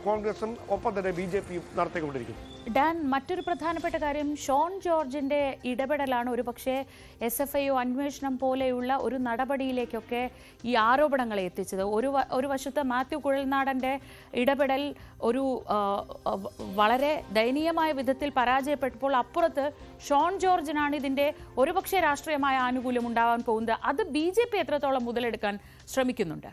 കോൺഗ്രസും ഒപ്പം തന്നെ BJPയും നടത്തിക്കൊണ്ടിരിക്കുന്നു. ഡാൻ, മറ്റൊരു പ്രധാനപ്പെട്ട കാര്യം ഷോൺ ജോർജിന്റെ ഇടപെടലാണ്. ഒരു പക്ഷേ SFIO അന്വേഷണം പോലെയുള്ള ഒരു നടപടിയിലേക്കൊക്കെ ഈ ആരോപണങ്ങളെ എത്തിച്ചത്. ഒരു വശത്ത് മാത്യു കുഴൽനാടൻ്റെ ഇടപെടൽ ഒരു വളരെ ദയനീയമായ വിധത്തിൽ പരാജയപ്പെട്ടപ്പോൾ അപ്പുറത്ത് ഷോൺ ജോർജിനാണ് ഇതിൻ്റെ ഒരുപക്ഷെ രാഷ്ട്രീയമായ ആനുകൂല്യം ഉണ്ടാവാൻ പോകുന്നത്. അത് BJP എത്രത്തോളം മുതലെടുക്കാൻ ശ്രമിക്കുന്നുണ്ട്?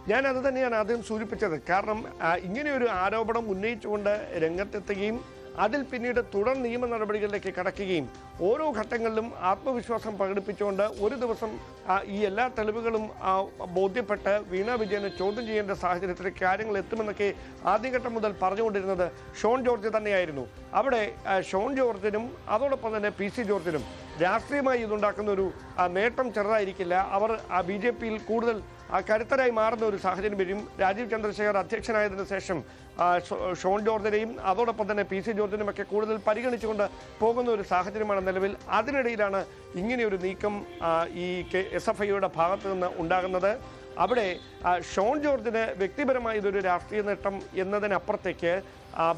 ഞാൻ അത് തന്നെയാണ് ആദ്യം സൂചിപ്പിച്ചത്. കാരണം ഇങ്ങനെയൊരു ആരോപണം ഉന്നയിച്ചുകൊണ്ട് രംഗത്തെത്തുകയും അതിൽ പിന്നീട് തുടർ നിയമ നടപടികളിലേക്ക് കടക്കുകയും ഓരോ ഘട്ടങ്ങളിലും ആത്മവിശ്വാസം പ്രകടിപ്പിച്ചുകൊണ്ട് ഒരു ദിവസം ഈ എല്ലാ തെളിവുകളും ബോധ്യപ്പെട്ട് വീണ വിജയനെ ചോദ്യം ചെയ്യേണ്ട സാഹചര്യത്തിലേക്ക് കാര്യങ്ങൾ എത്തുമെന്നൊക്കെ ആദ്യഘട്ടം മുതൽ പറഞ്ഞുകൊണ്ടിരുന്നത് ഷോൺ ജോർജ് തന്നെയായിരുന്നു. അവിടെ ഷോൺ ജോർജിനും അതോടൊപ്പം തന്നെ PC ജോർജിനും രാഷ്ട്രീയമായി ഇതുണ്ടാക്കുന്ന ഒരു നേട്ടം ചെറുതായിരിക്കില്ല. അവർ BJPയിൽ കൂടുതൽ കരുത്തരായി മാറുന്ന ഒരു സാഹചര്യം വരും. രാജീവ് ചന്ദ്രശേഖർ അധ്യക്ഷനായതിനു ശേഷം ഷോൺ ജോർജിനെയും അതോടൊപ്പം തന്നെ PC ജോർജിനുമൊക്കെ കൂടുതൽ പരിഗണിച്ചുകൊണ്ട് പോകുന്ന ഒരു സാഹചര്യമാണ് നിലവിൽ. അതിനിടയിലാണ് ഇങ്ങനെയൊരു നീക്കം ഈ SFIയുടെ ഭാഗത്തു നിന്ന് ഉണ്ടാകുന്നത്. അവിടെ ഷോൺ ജോർജിന് വ്യക്തിപരമായി ഇതൊരു രാഷ്ട്രീയ നേട്ടം എന്നതിനപ്പുറത്തേക്ക്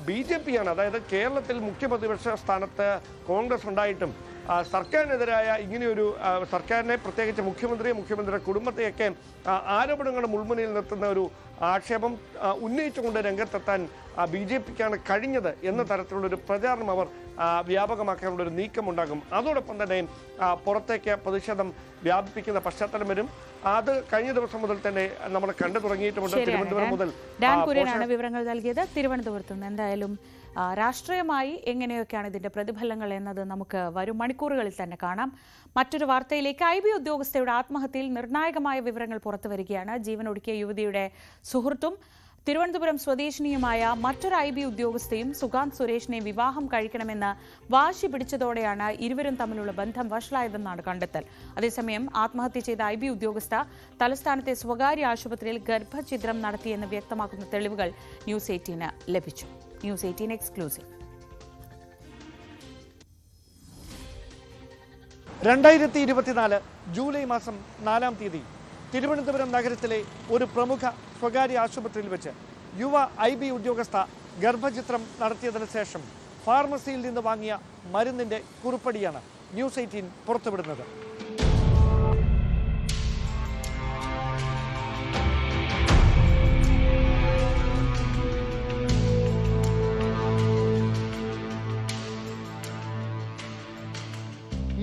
BJPയാണ്, അതായത് കേരളത്തിൽ മുഖ്യ പ്രതിപക്ഷ സ്ഥാനത്ത് കോൺഗ്രസ് ഉണ്ടായിട്ടും സർക്കാരിനെതിരായ ഇങ്ങനെയൊരു സർക്കാരിനെ, പ്രത്യേകിച്ച് മുഖ്യമന്ത്രിയുടെ കുടുംബത്തെയൊക്കെ ആരോപണങ്ങളുടെ മുൾമുനയിൽ നിർത്തുന്ന ഒരു ആക്ഷേപം ഉന്നയിച്ചുകൊണ്ട് രംഗത്തെത്താൻ BJPക്കാണ് കഴിഞ്ഞത് എന്ന തരത്തിലുള്ളൊരു പ്രചാരണം അവർ വ്യാപകമാക്കാനുള്ളൊരു നീക്കമുണ്ടാകും. അതോടൊപ്പം തന്നെ പുറത്തേക്ക് പ്രതിഷേധം വ്യാപിപ്പിക്കുന്ന പശ്ചാത്തലം വരും. അത് കഴിഞ്ഞ ദിവസം മുതൽ തന്നെ നമ്മൾ കണ്ടു തുടങ്ങിയിട്ടുമുണ്ട്. തിരുവനന്തപുരം മുതൽ ഡാൻ കുര്യനാണ് വിവരങ്ങൾ നൽകിയത് തിരുവനന്തപുരത്ത് നിന്ന്. എന്തായാലും രാഷ്ട്രീയമായി എങ്ങനെയൊക്കെയാണ് ഇതിന്റെ പ്രതിഫലങ്ങൾ എന്നത് നമുക്ക് വരും മണിക്കൂറുകളിൽ തന്നെ കാണാം. മറ്റൊരു വാർത്തയിലേക്ക്, IB ഉദ്യോഗസ്ഥയുടെ ആത്മഹത്യയിൽ നിർണായകമായ വിവരങ്ങൾ പുറത്തുവരികയാണ്. ജീവനൊടുക്കിയ യുവതിയുടെ സുഹൃത്തും തിരുവനന്തപുരം സ്വദേശിനിയുമായ മറ്റൊരു IB ഉദ്യോഗസ്ഥയും സുഗാന്ത് സുരേഷിനെ വിവാഹം കഴിക്കണമെന്ന് വാശി പിടിച്ചതോടെയാണ് ഇരുവരും തമ്മിലുള്ള ബന്ധം വഷളായതെന്നാണ് കണ്ടെത്തൽ. അതേസമയം ആത്മഹത്യ ചെയ്ത IB ഉദ്യോഗസ്ഥ തലസ്ഥാനത്തെ സ്വകാര്യ ആശുപത്രിയിൽ ഗർഭഛിദ്രം നടത്തിയെന്ന് വ്യക്തമാക്കുന്ന തെളിവുകൾ ന്യൂസ് 18 ലഭിച്ചു. News 18 exclusive. 2024 ജൂലൈ മാസം 4-ാം തീയതി തിരുവനന്തപുരം നഗരത്തിലെ ഒരു പ്രമുഖ സ്വകാര്യ ആശുപത്രിയിൽ വെച്ച് യുവ IB ഉദ്യോഗസ്ഥ ഗർഭചിത്രം നടത്തിയതിനു ശേഷം ഫാർമസിയിൽ നിന്ന് വാങ്ങിയ മരുന്നിന്റെ കുറിപ്പടിയാണ് ന്യൂസ് 18 പുറത്തുവിടുന്നത്.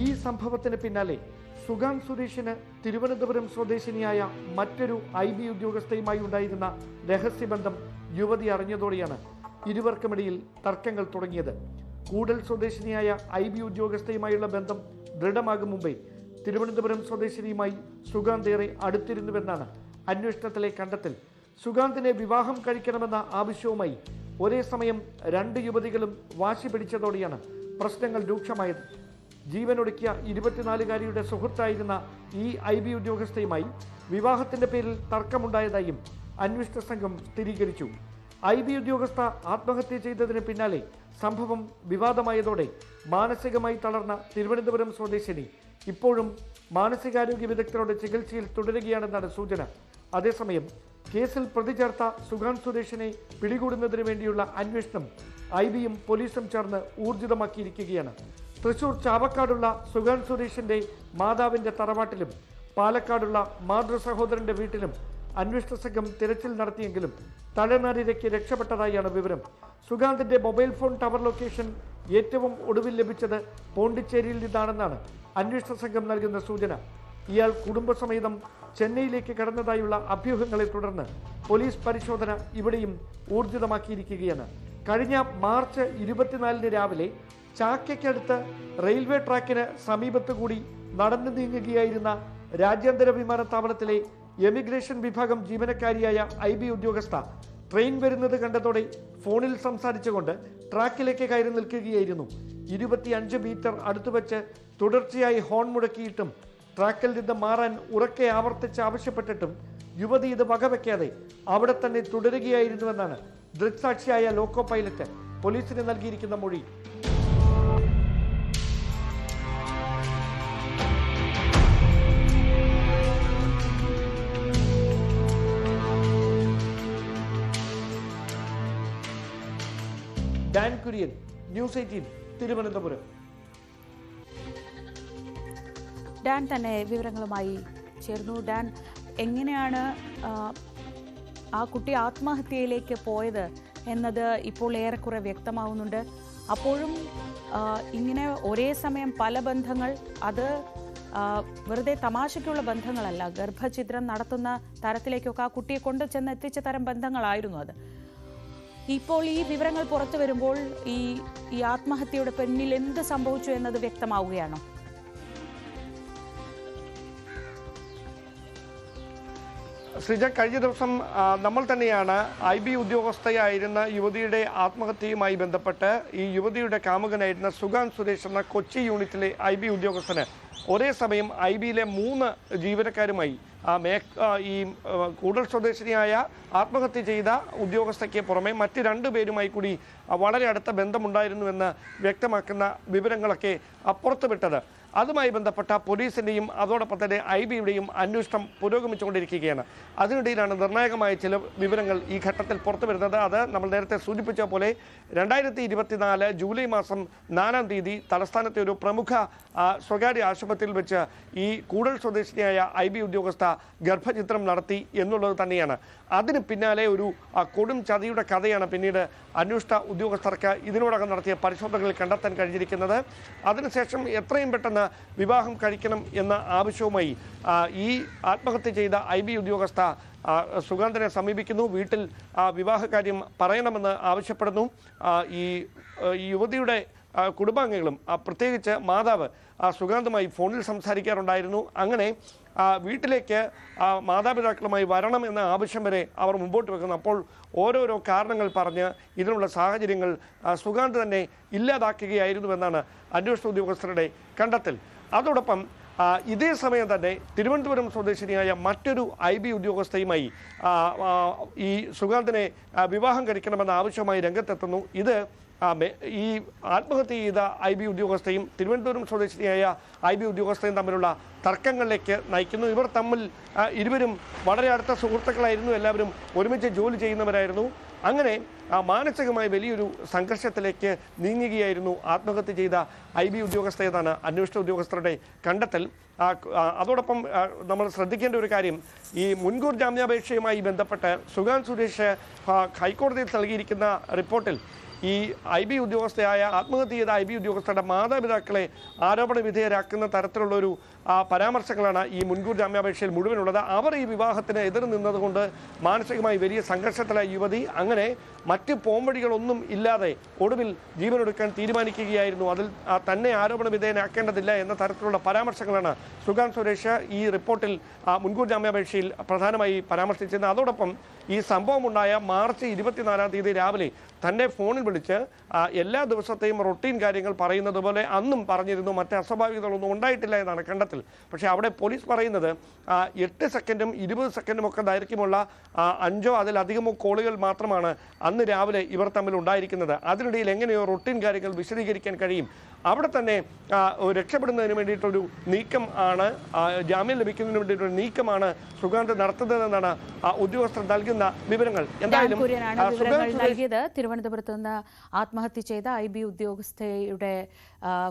ഈ സംഭവത്തിന് പിന്നാലെ സുഗാന്ത് സുരേഷിന് തിരുവനന്തപുരം സ്വദേശിനിയായ മറ്റൊരു IB ഉദ്യോഗസ്ഥയുമായി ഉണ്ടായിരുന്ന രഹസ്യബന്ധം യുവതി അറിഞ്ഞതോടെയാണ് ഇരുവർക്കുമിടയിൽ തർക്കങ്ങൾ തുടങ്ങിയത്. കൂടൽ സ്വദേശിനിയായ IB ഉദ്യോഗസ്ഥയുമായുള്ള ബന്ധം ദൃഢമാകും മുമ്പേ തിരുവനന്തപുരം സ്വദേശിനിയുമായി സുഗാന്ത് ഏറെ അടുത്തിരുന്നുവെന്നാണ് അന്വേഷണത്തിലെ കണ്ടെത്തൽ. സുഗാന്തിനെ വിവാഹം കഴിക്കണമെന്ന ആവശ്യവുമായി ഒരേ സമയം രണ്ട് യുവതികളും വാശി പിടിച്ചതോടെയാണ് പ്രശ്നങ്ങൾ രൂക്ഷമായത്. ജീവനൊടുക്കിയ 24-കാരിയുടെ സുഹൃത്തായിരുന്ന ഈ IB ഉദ്യോഗസ്ഥയുമായി വിവാഹത്തിന്റെ പേരിൽ തർക്കമുണ്ടായതായും അന്വേഷണ സംഘം സ്ഥിരീകരിച്ചു. IB ഉദ്യോഗസ്ഥ ആത്മഹത്യ ചെയ്തതിന് പിന്നാലെ സംഭവം വിവാദമായതോടെ മാനസികമായി തളർന്ന തിരുവനന്തപുരം സ്വദേശിനി ഇപ്പോഴും മാനസികാരോഗ്യ വിദഗ്ധരുടെ ചികിത്സയിൽ തുടരുകയാണെന്നാണ് സൂചന. അതേസമയം കേസിൽ പ്രതി ചേർത്ത സുഗാൻ സുരേഷിനെ പിടികൂടുന്നതിന് വേണ്ടിയുള്ള അന്വേഷണം IBയും പോലീസും ചേർന്ന് ഊർജിതമാക്കിയിരിക്കുകയാണ്. തൃശൂർ ചാവക്കാടുള്ള സുഗാൻ സുരേഷിന്റെ മാതാവിന്റെ തറവാട്ടിലും പാലക്കാടുള്ള മാതൃസഹോദരന്റെ വീട്ടിലും അന്വേഷണ സംഘം തിരച്ചിൽ നടത്തിയെങ്കിലും തലനാരിഴയ്ക്ക് രക്ഷപ്പെട്ടതായാണ് വിവരം. സുഗാന്തിന്റെ മൊബൈൽ ഫോൺ ടവർ ലൊക്കേഷൻ ഏറ്റവും ഒടുവിൽ ലഭിച്ചത് പോണ്ടിച്ചേരിയിൽ നിന്നാണെന്നാണ് അന്വേഷണ സംഘം നൽകുന്ന സൂചന. ഇയാൾ കുടുംബസമേതം ചെന്നൈയിലേക്ക് കടന്നതായുള്ള അഭ്യൂഹങ്ങളെ തുടർന്ന് പോലീസ് പരിശോധന ഇവിടെയും ഊർജിതമാക്കിയിരിക്കുകയാണ്. കഴിഞ്ഞ മാർച്ച് 24 രാവിലെ ചാക്കയ്ക്കടുത്ത് റെയിൽവേ ട്രാക്കിന് സമീപത്തുകൂടി നടന്നു നീങ്ങുകയായിരുന്ന രാജ്യാന്തര വിമാനത്താവളത്തിലെ എമിഗ്രേഷൻ വിഭാഗം ജീവനക്കാരിയായ IB ഉദ്യോഗസ്ഥ ട്രെയിൻ വരുന്നത് കണ്ടതോടെ ഫോണിൽ സംസാരിച്ചുകൊണ്ട് ട്രാക്കിലേക്ക് കയറി നിൽക്കുകയായിരുന്നു. 25 മീറ്റർ അടുത്തു വെച്ച് തുടർച്ചയായി ഹോൺ മുഴക്കിയിട്ടും ട്രാക്കിൽ നിന്ന് മാറാൻ ഉറക്കെ ആവർത്തിച്ച് ആവശ്യപ്പെട്ടിട്ടും യുവതി ഇത് വകവെക്കാതെ അവിടെ തന്നെ തുടരുകയായിരുന്നുവെന്നാണ് ദൃക്സാക്ഷിയായ ലോക്കോ പൈലറ്റ് പോലീസിന് നൽകിയിരിക്കുന്ന മൊഴി. Dan Kurian, news 18, Thiruvananthapuram. Dan തന്നെ വിവരങ്ങളുമായി ചേർന്നു. ഡാൻ, എങ്ങനെയാണ് ആ കുട്ടി ആത്മഹത്യയിലേക്ക് പോയത് എന്നത് ഇപ്പോൾ ഏറെക്കുറെ വ്യക്തമാവുന്നുണ്ട്. അപ്പോഴും ഇങ്ങനെ ഒരേ സമയം പല ബന്ധങ്ങൾ, അത് വെറുതെ തമാശയ്ക്കുള്ള ബന്ധങ്ങളല്ല, ഗർഭഛിദ്രം നടത്തുന്ന തരത്തിലേക്കൊക്കെ ആ കുട്ടിയെ കൊണ്ട് ചെന്ന് എത്തിച്ച തരം ബന്ധങ്ങളായിരുന്നു അത്. ഇപ്പോൾ ഈ വിവരങ്ങൾ പുറത്തു വരുമ്പോൾ ഈ ആത്മഹത്യയുടെ പിന്നിൽ എന്ത് സംഭവിച്ചു എന്നത് വ്യക്തമാവുകയാണോ? ശ്രീജ, കഴിഞ്ഞ ദിവസം നമ്മൾ തന്നെയാണ് IB ഉദ്യോഗസ്ഥയായിരുന്ന യുവതിയുടെ ആത്മഹത്യയുമായി ബന്ധപ്പെട്ട് ഈ യുവതിയുടെ കാമുകനായിരുന്ന സുഗാൻ സുരേഷ് എന്ന കൊച്ചി യൂണിറ്റിലെ IB ഉദ്യോഗസ്ഥന് ഒരേ സമയം IBയിലെ 3 ജീവനക്കാരുമായി ഈ കൂടൽ സ്വദേശിനിയായ ആത്മഹത്യ ചെയ്ത ഉദ്യോഗസ്ഥയ്ക്ക് പുറമെ മറ്റ് 2 പേരുമായി കൂടി വളരെ അടുത്ത ബന്ധമുണ്ടായിരുന്നുവെന്ന് വ്യക്തമാക്കുന്ന വിവരങ്ങളൊക്കെ പുറത്തുവിട്ടത്. അതുമായി ബന്ധപ്പെട്ട പോലീസിൻ്റെയും അതോടൊപ്പം തന്നെ IBയുടെയും അന്വേഷണം പുരോഗമിച്ചുകൊണ്ടിരിക്കുകയാണ്. അതിനിടയിലാണ് നിർണായകമായ ചില വിവരങ്ങൾ ഈ ഘട്ടത്തിൽ പുറത്തു വരുന്നത്. അത് നമ്മൾ നേരത്തെ സൂചിപ്പിച്ച പോലെ 2024 ജൂലൈ മാസം 4-ാം തീയതി തലസ്ഥാനത്തെ ഒരു പ്രമുഖ സ്വകാര്യ ആശുപത്രിയിൽ വെച്ച് ഈ കൂടൽ സ്വദേശിനിയായ IB ഉദ്യോഗസ്ഥ ഗർഭചിത്രം നടത്തി എന്നുള്ളത് തന്നെയാണ്. അതിന് പിന്നാലെ ഒരു കൊടും ചതിയുടെ കഥയാണ് പിന്നീട് അന്വേഷണ ഉദ്യോഗസ്ഥർക്ക് ഇതിനോടകം നടത്തിയ പരിശോധനകളിൽ കണ്ടെത്താൻ കഴിഞ്ഞിരിക്കുന്നത്. അതിനുശേഷം എത്രയും പെട്ടെന്ന് വിവാഹം കഴിക്കണം എന്ന ആവശ്യവുമായി ഈ ആത്മഹത്യ ചെയ്ത IB ഉദ്യോഗസ്ഥ സുഗാന്തിനെ സമീപിക്കുന്നു. വീട്ടിൽ വിവാഹകാര്യം പറയണമെന്ന് ആവശ്യപ്പെടുന്നു. ഈ യുവതിയുടെ കുടുംബാംഗങ്ങളും പ്രത്യേകിച്ച് മാതാവ് സുഗാന്തുമായി ഫോണിൽ സംസാരിക്കാറുണ്ടായിരുന്നു. അങ്ങനെ വീട്ടിലേക്ക് മാതാപിതാക്കളുമായി വരണം എന്ന ആവശ്യം വരെ അവർ മുമ്പോട്ട് വെക്കുന്നു. അപ്പോൾ ഓരോരോ കാരണങ്ങൾ പറഞ്ഞ് ഇതിനുള്ള സാഹചര്യങ്ങൾ സുഗാന്ത് തന്നെ ഇല്ലാതാക്കുകയായിരുന്നുവെന്നാണ് അന്വേഷണ ഉദ്യോഗസ്ഥരുടെ കണ്ടെത്തൽ. അതോടൊപ്പം ഇതേ സമയം തന്നെ തിരുവനന്തപുരം സ്വദേശിനിയായ മറ്റൊരു IB ഉദ്യോഗസ്ഥയുമായി ഈ സുഗാന്തിനെ വിവാഹം കഴിക്കണമെന്ന ആവശ്യമായി രംഗത്തെത്തുന്നു. ഇത് ഈ ആത്മഹത്യ ചെയ്ത IB ഉദ്യോഗസ്ഥയും തിരുവനന്തപുരം സ്വദേശിനിയായ IB ഉദ്യോഗസ്ഥയും തമ്മിലുള്ള തർക്കങ്ങളിലേക്ക് നയിക്കുന്നു. ഇവർ തമ്മിൽ ഇരുവരും വളരെ അടുത്ത സുഹൃത്തുക്കളായിരുന്നു, എല്ലാവരും ഒരുമിച്ച് ജോലി ചെയ്യുന്നവരായിരുന്നു. അങ്ങനെ മാനസികമായി വലിയൊരു സംഘർഷത്തിലേക്ക് നീങ്ങുകയായിരുന്നു ആത്മഹത്യ ചെയ്ത IB ഉദ്യോഗസ്ഥയെന്നാണ് അന്വേഷണ ഉദ്യോഗസ്ഥരുടെ കണ്ടെത്തൽ. അതോടൊപ്പം നമ്മൾ ശ്രദ്ധിക്കേണ്ട ഒരു കാര്യം, ഈ മുൻകൂർ ജാമ്യാപേക്ഷയുമായി ബന്ധപ്പെട്ട് സുഗാൻ സുരേഷ് ഹൈക്കോടതിയിൽ നൽകിയിരിക്കുന്ന റിപ്പോർട്ടിൽ ഈ IB ഉദ്യോഗസ്ഥയായ ആത്മഹത്യ ചെയ്ത IB ഉദ്യോഗസ്ഥരുടെ മാതാപിതാക്കളെ ആരോപണ വിധേയരാക്കുന്ന തരത്തിലുള്ളൊരു പരാമർശങ്ങളാണ് ഈ മുൻകൂർ ജാമ്യാപേക്ഷയിൽ മുഴുവനുള്ളത്. അവർ ഈ വിവാഹത്തിന് എതിർ നിന്നതുകൊണ്ട് മാനസികമായി വലിയ സംഘർഷത്തിലായ യുവതി അങ്ങനെ മറ്റ് പോംവഴികളൊന്നും ഇല്ലാതെ ഒടുവിൽ ജീവനൊടുക്കാൻ തീരുമാനിക്കുകയായിരുന്നു. അതിൽ തന്നെ ആരോപണ വിധേയനാക്കേണ്ടതില്ല എന്ന തരത്തിലുള്ള പരാമർശങ്ങളാണ് സുഗാൻ സുരേഷ് ഈ റിപ്പോർട്ടിൽ മുൻകൂർ ജാമ്യാപേക്ഷയിൽ പ്രധാനമായി പരാമർശിച്ചത്. അതോടൊപ്പം ഈ സംഭവമുണ്ടായ മാർച്ച് 24-ാം തീയതി രാവിലെ തന്നെ ഫോണിൽ വിളിച്ച് എല്ലാ ദിവസത്തെയും റൊട്ടീൻ കാര്യങ്ങൾ പറയുന്നത് പോലെ അന്നും പറഞ്ഞിരുന്നു. മറ്റ് അസ്വാഭാവികതകളൊന്നും ഉണ്ടായിട്ടില്ല എന്നാണ് കണ്ടെത്തൽ. പക്ഷേ അവിടെ പോലീസ് പറയുന്നത് 8 സെക്കൻഡും 20 സെക്കൻഡും ഒക്കെ ദൈർഘ്യമുള്ള 5 അതിലധികമോ കോളുകൾ മാത്രമാണ് അന്ന് രാവിലെ ഇവർ തമ്മിൽ ഉണ്ടായിരിക്കുന്നത്. അതിനിടയിൽ എങ്ങനെയോ റൊട്ടീൻ കാര്യങ്ങൾ വിശദീകരിക്കാൻ കഴിയും. അവിടെ തന്നെ രക്ഷപ്പെടുന്നതിന് വേണ്ടിയിട്ടൊരു നീക്കം ആണ്, ജാമ്യം ലഭിക്കുന്നതിന് വേണ്ടിയിട്ടൊരു നീക്കമാണ് സുഗാന്ത് നടത്തുന്നതെന്നാണ് ഉദ്യോഗസ്ഥർ നൽകുന്ന വിവരങ്ങൾ. എന്തായാലും നൽകിയത് തിരുവനന്തപുരത്ത് നിന്ന് ആത്മഹത്യ ചെയ്ത IB ഉദ്യോഗസ്ഥയുടെ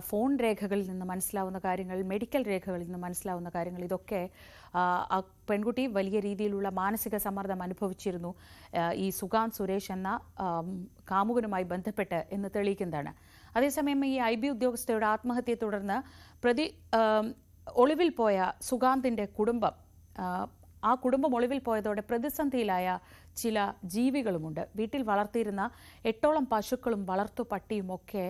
ഫോൺ രേഖകളിൽ നിന്ന് മനസ്സിലാവുന്ന കാര്യങ്ങൾ, മെഡിക്കൽ രേഖകളിൽ നിന്ന് മനസ്സിലാവുന്ന കാര്യങ്ങൾ, ഇതൊക്കെ ആ പെൺകുട്ടി വലിയ രീതിയിലുള്ള മാനസിക സമ്മർദ്ദം അനുഭവിച്ചിരുന്നു ഈ സുഗാന്ത് സുരേഷ് എന്ന കാമുകനുമായി ബന്ധപ്പെട്ട് എന്ന് തെളിയിക്കുന്നതാണ്. അതേസമയം ഈ IB ഉദ്യോഗസ്ഥയുടെ ആത്മഹത്യയെ തുടർന്ന് ഒളിവിൽ പോയ സുഗാന്തിൻ്റെ കുടുംബം, ആ കുടുംബം ഒളിവിൽ പോയതോടെ പ്രതിസന്ധിയിലായ ചില ജീവികളുമുണ്ട്. വീട്ടിൽ വളർത്തിയിരുന്ന 8ഓളം പശുക്കളും വളർത്തു പട്ടിയുമൊക്കെ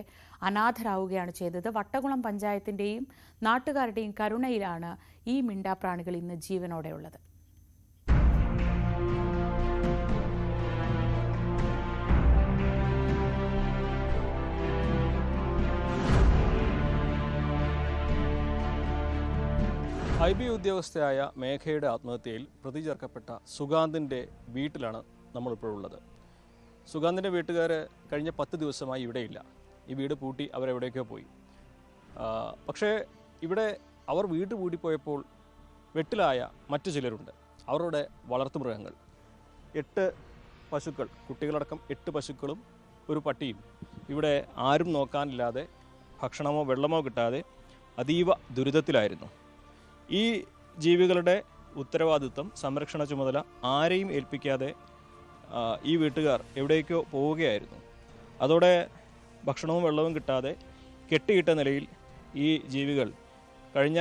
അനാഥരാവുകയാണ് ചെയ്തത്. വട്ടകുളം പഞ്ചായത്തിൻ്റെയും നാട്ടുകാരുടെയും കരുണയിലാണ് ഈ മിണ്ടാപ്രാണികൾ ഇന്ന് ജീവനോടെയുള്ളത്. IB ഉദ്യോഗസ്ഥയായ മേഘയുടെ ആത്മഹത്യയിൽ പ്രതി ചേർക്കപ്പെട്ട സുഗാന്തിൻ്റെ വീട്ടിലാണ് നമ്മളിപ്പോഴുള്ളത്. സുഗാന്തിൻ്റെ വീട്ടുകാർ കഴിഞ്ഞ 10 ദിവസമായി ഇവിടെയില്ല. ഈ വീട് പൂട്ടി അവരെവിടേക്കോ പോയി. പക്ഷേ ഇവിടെ അവർ വീട് പൂട്ടിപ്പോയപ്പോൾ വെട്ടിലായ മറ്റു ചിലരുണ്ട്. അവരുടെ വളർത്തുമൃഗങ്ങൾ 8 പശുക്കൾ, കുട്ടികളടക്കം 8 പശുക്കളും ഒരു പട്ടിയും ഇവിടെ ആരും നോക്കാനില്ലാതെ ഭക്ഷണമോ വെള്ളമോ കിട്ടാതെ അതീവ ദുരിതത്തിലായിരുന്നു. ഈ ജീവികളുടെ ഉത്തരവാദിത്വം, സംരക്ഷണ ചുമതല ആരെയും ഏൽപ്പിക്കാതെ ഈ വീട്ടുകാർ എവിടേക്കോ പോവുകയായിരുന്നു. അതോടെ ഭക്ഷണവും വെള്ളവും കിട്ടാതെ കെട്ടിയിട്ട നിലയിൽ ഈ ജീവികൾ കഴിഞ്ഞ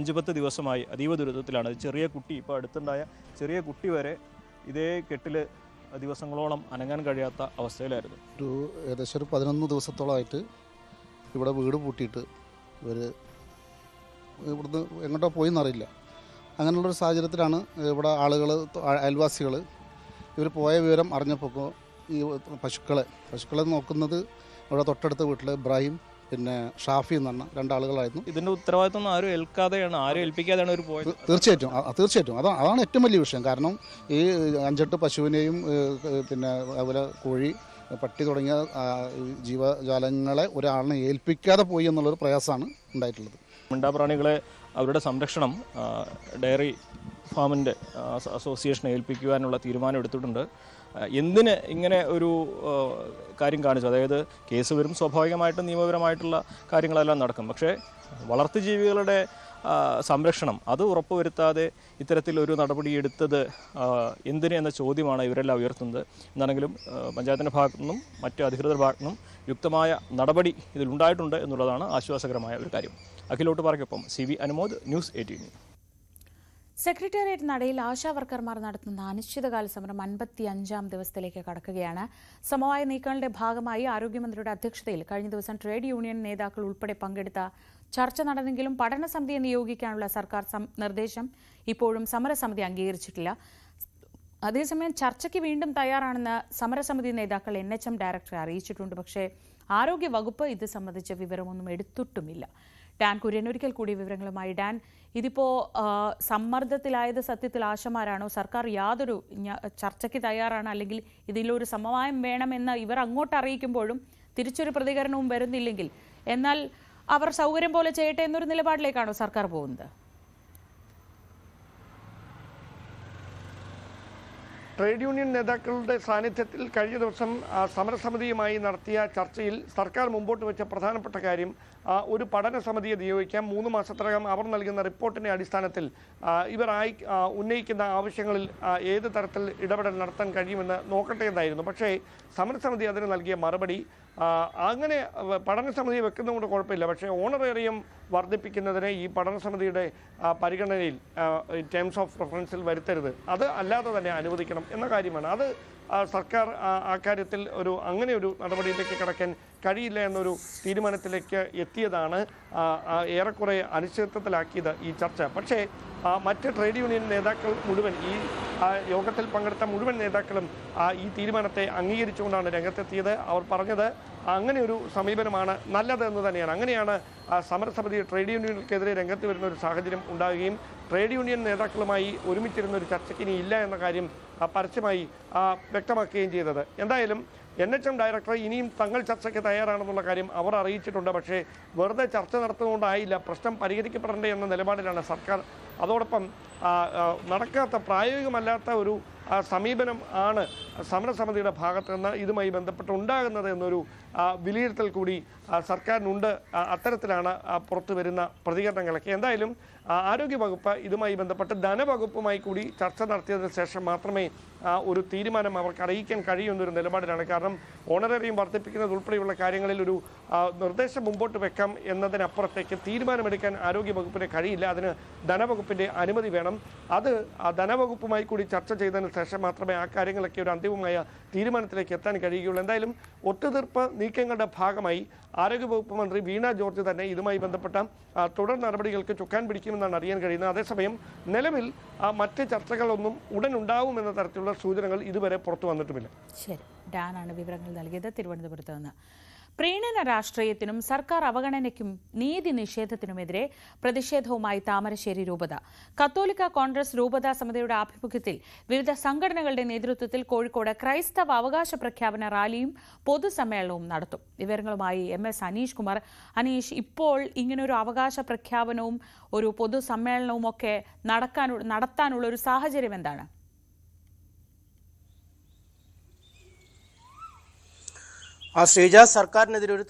5-10 ദിവസമായി അതീവ ദുരിതത്തിലാണ്. ചെറിയ കുട്ടി, ഇപ്പോൾ അടുത്തുണ്ടായ ചെറിയ കുട്ടി വരെ ഇതേ കെട്ടിൽ ദിവസങ്ങളോളം അനങ്ങാൻ കഴിയാത്ത അവസ്ഥയിലായിരുന്നു. ഏകദേശം ഒരു 11 ദിവസത്തോളമായിട്ട് ഇവിടെ വീട് പൂട്ടിയിട്ട് ഇവർ ഇവിടുന്ന് എങ്ങോട്ടോ പോയെന്നറിയില്ല. അങ്ങനെയുള്ളൊരു സാഹചര്യത്തിലാണ് ഇവിടെ ആളുകൾ, അയൽവാസികൾ ഇവർ പോയ വിവരം അറിഞ്ഞപ്പോൾ ഈ പശുക്കളെ നോക്കുന്നത് ഇവിടെ തൊട്ടടുത്ത വീട്ടിൽ ഇബ്രാഹിം പിന്നെ ഷാഫി എന്ന് പറഞ്ഞ 2 ആളുകളായിരുന്നു. ഇതിൻ്റെ ഉത്തരവാദിത്വം ആരും ഏൽപ്പിക്കാതെയാണ് അവർ പോയത്. തീർച്ചയായിട്ടും അതാണ് ഏറ്റവും വലിയ വിഷയം. കാരണം ഈ 5-8 പശുവിനെയും പിന്നെ അതുപോലെ കോഴി, പട്ടി തുടങ്ങിയ ജീവജാലങ്ങളെ ഒരാളിനെ ഏൽപ്പിക്കാതെ പോയി എന്നുള്ളൊരു പ്രയാസമാണ് ഉണ്ടായിട്ടുള്ളത്. മിണ്ടാപ്രാണികളെ അവരുടെ സംരക്ഷണം ഡയറി ഫാമിൻ്റെ അസോസിയേഷനെ ഏൽപ്പിക്കുവാനുള്ള തീരുമാനം എടുത്തിട്ടുണ്ട്. എന്തിന് ഇങ്ങനെ ഒരു കാര്യം കാണിച്ചു? അതായത് കേസ് വരും, സ്വാഭാവികമായിട്ടും നിയമപരമായിട്ടുള്ള കാര്യങ്ങളെല്ലാം നടക്കും. പക്ഷേ വളർത്തുജീവികളുടെ സംരക്ഷണം അത് ഉറപ്പുവരുത്താതെ ഇത്തരത്തിലൊരു നടപടിയെടുത്തത് എന്തിന് എന്ന ചോദ്യമാണ് ഇവരെല്ലാം ഉയർത്തുന്നത്. എന്നാണെങ്കിലും പഞ്ചായത്തിൻ്റെ ഭാഗത്തു നിന്നും മറ്റ് അധികൃതരുടെ ഭാഗത്തു നിന്നും യുക്തമായ നടപടി ഇതിലുണ്ടായിട്ടുണ്ട് എന്നുള്ളതാണ് ആശ്വാസകരമായ ഒരു കാര്യം. അഖിലോട്ട് പറയ്ക്കൊപ്പം CV അനുമോദ്, ന്യൂസ് 18. സെക്രട്ടേറിയറ്റ് നടയിൽ ആശാവർക്കർമാർ നടത്തുന്ന അനിശ്ചിതകാല സമരം 55ാം ദിവസത്തിലേക്ക് കടക്കുകയാണ്. സമവായ നീക്കങ്ങളുടെ ഭാഗമായി ആരോഗ്യമന്ത്രിയുടെ അധ്യക്ഷതയിൽ കഴിഞ്ഞ ദിവസം ട്രേഡ് യൂണിയൻ നേതാക്കൾ ഉൾപ്പെടെ പങ്കെടുത്ത ചർച്ച നടന്നെങ്കിലും പഠനസമിതിയെ നിയോഗിക്കാനുള്ള സർക്കാർ നിർദ്ദേശം ഇപ്പോഴും സമരസമിതി അംഗീകരിച്ചിട്ടില്ല. അതേസമയം ചർച്ചയ്ക്ക് വീണ്ടും തയ്യാറാണെന്ന് സമരസമിതി നേതാക്കൾ NHM ഡയറക്ടറെ അറിയിച്ചിട്ടുണ്ട്. പക്ഷേ ആരോഗ്യ വകുപ്പ് ഇത് സംബന്ധിച്ച വിവരമൊന്നും എടുത്തിട്ടുമില്ല. ഡാൻ കുര്യൻ ഒരിക്കൽ കൂടി വിവരങ്ങളുമായി. ഡാൻ, ഇതിപ്പോൾ സമ്മർദ്ദത്തിലായത് സത്യത്തിൽ ആശമാരാണോ? സർക്കാർ യാതൊരു ചർച്ചയ്ക്ക് തയ്യാറാണ്, അല്ലെങ്കിൽ ഇതിലൊരു സമവായം വേണമെന്ന് ഇവർ അങ്ങോട്ട് അറിയിക്കുമ്പോഴും തിരിച്ചൊരു പ്രതികരണവും വരുന്നില്ലെങ്കിൽ, എന്നാൽ അവർ സൗകര്യം പോലെ ചെയ്യട്ടെ എന്നൊരു നിലപാടിലേക്കാണോ സർക്കാർ പോകുന്നത്? ട്രേഡ് യൂണിയൻ നേതാക്കളുടെ സാന്നിധ്യത്തിൽ കഴിഞ്ഞ ദിവസം സമരസമിതിയുമായി നടത്തിയ ചർച്ചയിൽ സർക്കാർ മുമ്പോട്ട് വെച്ച പ്രധാനപ്പെട്ട കാര്യം ഒരു പഠന സമിതിയെ നിയോഗിക്കാം. 3 മാസത്തിനകം അവർ നൽകുന്ന റിപ്പോർട്ടിൻ്റെ അടിസ്ഥാനത്തിൽ ഇവർ ഉന്നയിക്കുന്ന ആവശ്യങ്ങളിൽ ഏത് തരത്തിൽ ഇടപെടൽ നടത്താൻ കഴിയുമെന്ന് നോക്കട്ടെ എന്നായിരുന്നു. പക്ഷേ സമരസമിതി അതിന് നൽകിയ മറുപടി അങ്ങനെ പഠനസമിതിയെ വെക്കുന്നതുകൊണ്ട് കുഴപ്പമില്ല, പക്ഷേ ഓണറേറിയം വർദ്ധിപ്പിക്കുന്നതിന് ഈ പഠനസമിതിയുടെ പരിഗണനയിൽ ടേംസ് ഓഫ് റെഫറൻസിൽ വരുത്തരുത്, അത് അല്ലാതെ തന്നെ അനുവദിക്കണം എന്ന കാര്യമാണ്. അത് സർക്കാർ ആ കാര്യത്തിൽ അങ്ങനെ ഒരു നടപടിയിലേക്ക് കടക്കാൻ കഴിയില്ല എന്നൊരു തീരുമാനത്തിലേക്ക് എത്തിയതാണ് ഏറെക്കുറെ അനിശ്ചിതത്വത്തിലാക്കിയത് ഈ ചർച്ച. പക്ഷേ മറ്റ് ട്രേഡ് യൂണിയൻ നേതാക്കൾ മുഴുവൻ ഈ യോഗത്തിൽ പങ്കെടുത്ത മുഴുവൻ നേതാക്കളും ഈ തീരുമാനത്തെ അംഗീകരിച്ചുകൊണ്ടാണ് രംഗത്തെത്തിയത്. അവർ പറഞ്ഞത് അങ്ങനെ ഒരു സമീപനമാണ് നല്ലത് എന്ന് തന്നെയാണ്. അങ്ങനെയാണ് സമരസമിതി ട്രേഡ് യൂണിയനുകൾക്കെതിരെ രംഗത്ത് വരുന്ന ഒരു സാഹചര്യം ഉണ്ടാകുകയും ട്രേഡ് യൂണിയൻ നേതാക്കളുമായി ഒരുമിച്ചിരുന്ന ഒരു ചർച്ചയ്ക്ക് ഇനി ഇല്ല എന്ന കാര്യം പരസ്യമായി വ്യക്തമാക്കുകയും ചെയ്തത്. എന്തായാലും NHM ഡയറക്ടർ ഇനിയും തങ്ങൾ ചർച്ചയ്ക്ക് തയ്യാറാണെന്നുള്ള കാര്യം അവർ അറിയിച്ചിട്ടുണ്ട്. പക്ഷേ വെറുതെ ചർച്ച നടത്തുന്നതുകൊണ്ടായില്ല, പ്രശ്നം പരിഹരിക്കപ്പെടേണ്ടേ എന്ന നിലപാടിലാണ് സർക്കാർ. അതോടൊപ്പം നടക്കാത്ത പ്രായോഗികമല്ലാത്ത ഒരു സമീപനം ആണ് സമരസമിതിയുടെ ഭാഗത്ത് നിന്ന് ഇതുമായി ബന്ധപ്പെട്ട് ഉണ്ടാകുന്നത് എന്നൊരു വിലയിരുത്തൽ കൂടി സർക്കാരിനുണ്ട്. അത്തരത്തിലാണ് പുറത്തു വരുന്ന പ്രതികരണങ്ങളൊക്കെ. എന്തായാലും ആരോഗ്യവകുപ്പ് ഇതുമായി ബന്ധപ്പെട്ട് ധനവകുപ്പുമായി കൂടി ചർച്ച നടത്തിയതിനു ശേഷം മാത്രമേ ഒരു തീരുമാനം അവർക്ക് അറിയിക്കാൻ കഴിയുന്നൊരു നിലപാടിലാണ്. കാരണം ഓണറേറിയം വർദ്ധിപ്പിക്കുന്നത് ഉൾപ്പെടെയുള്ള കാര്യങ്ങളിൽ ഒരു നിർദ്ദേശം മുമ്പോട്ട് വെക്കാം എന്നതിനപ്പുറത്തേക്ക് തീരുമാനമെടുക്കാൻ ആരോഗ്യവകുപ്പിന് കഴിയില്ല. അതിന് ധനവകുപ്പിൻ്റെ അനുമതി വേണം. അത് ധനവകുപ്പുമായി കൂടി ചർച്ച ചെയ്തതിന് ശേഷം മാത്രമേ ആ കാര്യങ്ങളൊക്കെ ഒരു അന്തിമമായ തീരുമാനത്തിലേക്ക് എത്താൻ കഴിയുകയുള്ളൂ. എന്തായാലും ഒത്തുതീർപ്പ് നീക്കങ്ങളുടെ ഭാഗമായി ആരോഗ്യവകുപ്പ് മന്ത്രി വീണ ജോർജ് തന്നെ ഇതുമായി ബന്ധപ്പെട്ട തുടർ നടപടികൾക്ക് ചുക്കാൻ പിടിക്കുമെന്നാണ് അറിയാൻ കഴിയുന്നത്. അതേസമയം നിലവിൽ മറ്റ് ചർച്ചകളൊന്നും ഉടൻ ഉണ്ടാവുമെന്ന തരത്തിലുള്ള സൂചനകൾ ഇതുവരെ പുറത്തു വന്നിട്ടുമില്ല. ശരി, ഡാനാണ് വിവരങ്ങൾ നൽകിയത് തിരുവനന്തപുരത്ത് നിന്ന്. പ്രീണന രാഷ്ട്രീയത്തിനും സർക്കാർ അവഗണനയ്ക്കും നീതി നിഷേധത്തിനുമെതിരെ പ്രതിഷേധവുമായി താമരശ്ശേരി രൂപത. കത്തോലിക്ക കോൺഗ്രസ് രൂപതാ സമിതിയുടെ ആഭിമുഖ്യത്തിൽ വിവിധ സംഘടനകളുടെ നേതൃത്വത്തിൽ കോഴിക്കോട് ക്രൈസ്തവ അവകാശ പ്രഖ്യാപന റാലിയും പൊതുസമ്മേളനവും നടത്തും. വിവരങ്ങളുമായി MS അനീഷ് കുമാർ. അനീഷ്, ഇപ്പോൾ ഇങ്ങനൊരു അവകാശ പ്രഖ്യാപനവും ഒരു പൊതുസമ്മേളനവും ഒക്കെ നടത്താനുള്ള ഒരു സാഹചര്യം എന്താണ്? ശ്രീജ, സർക്കാരിനെതിരെ ഒരു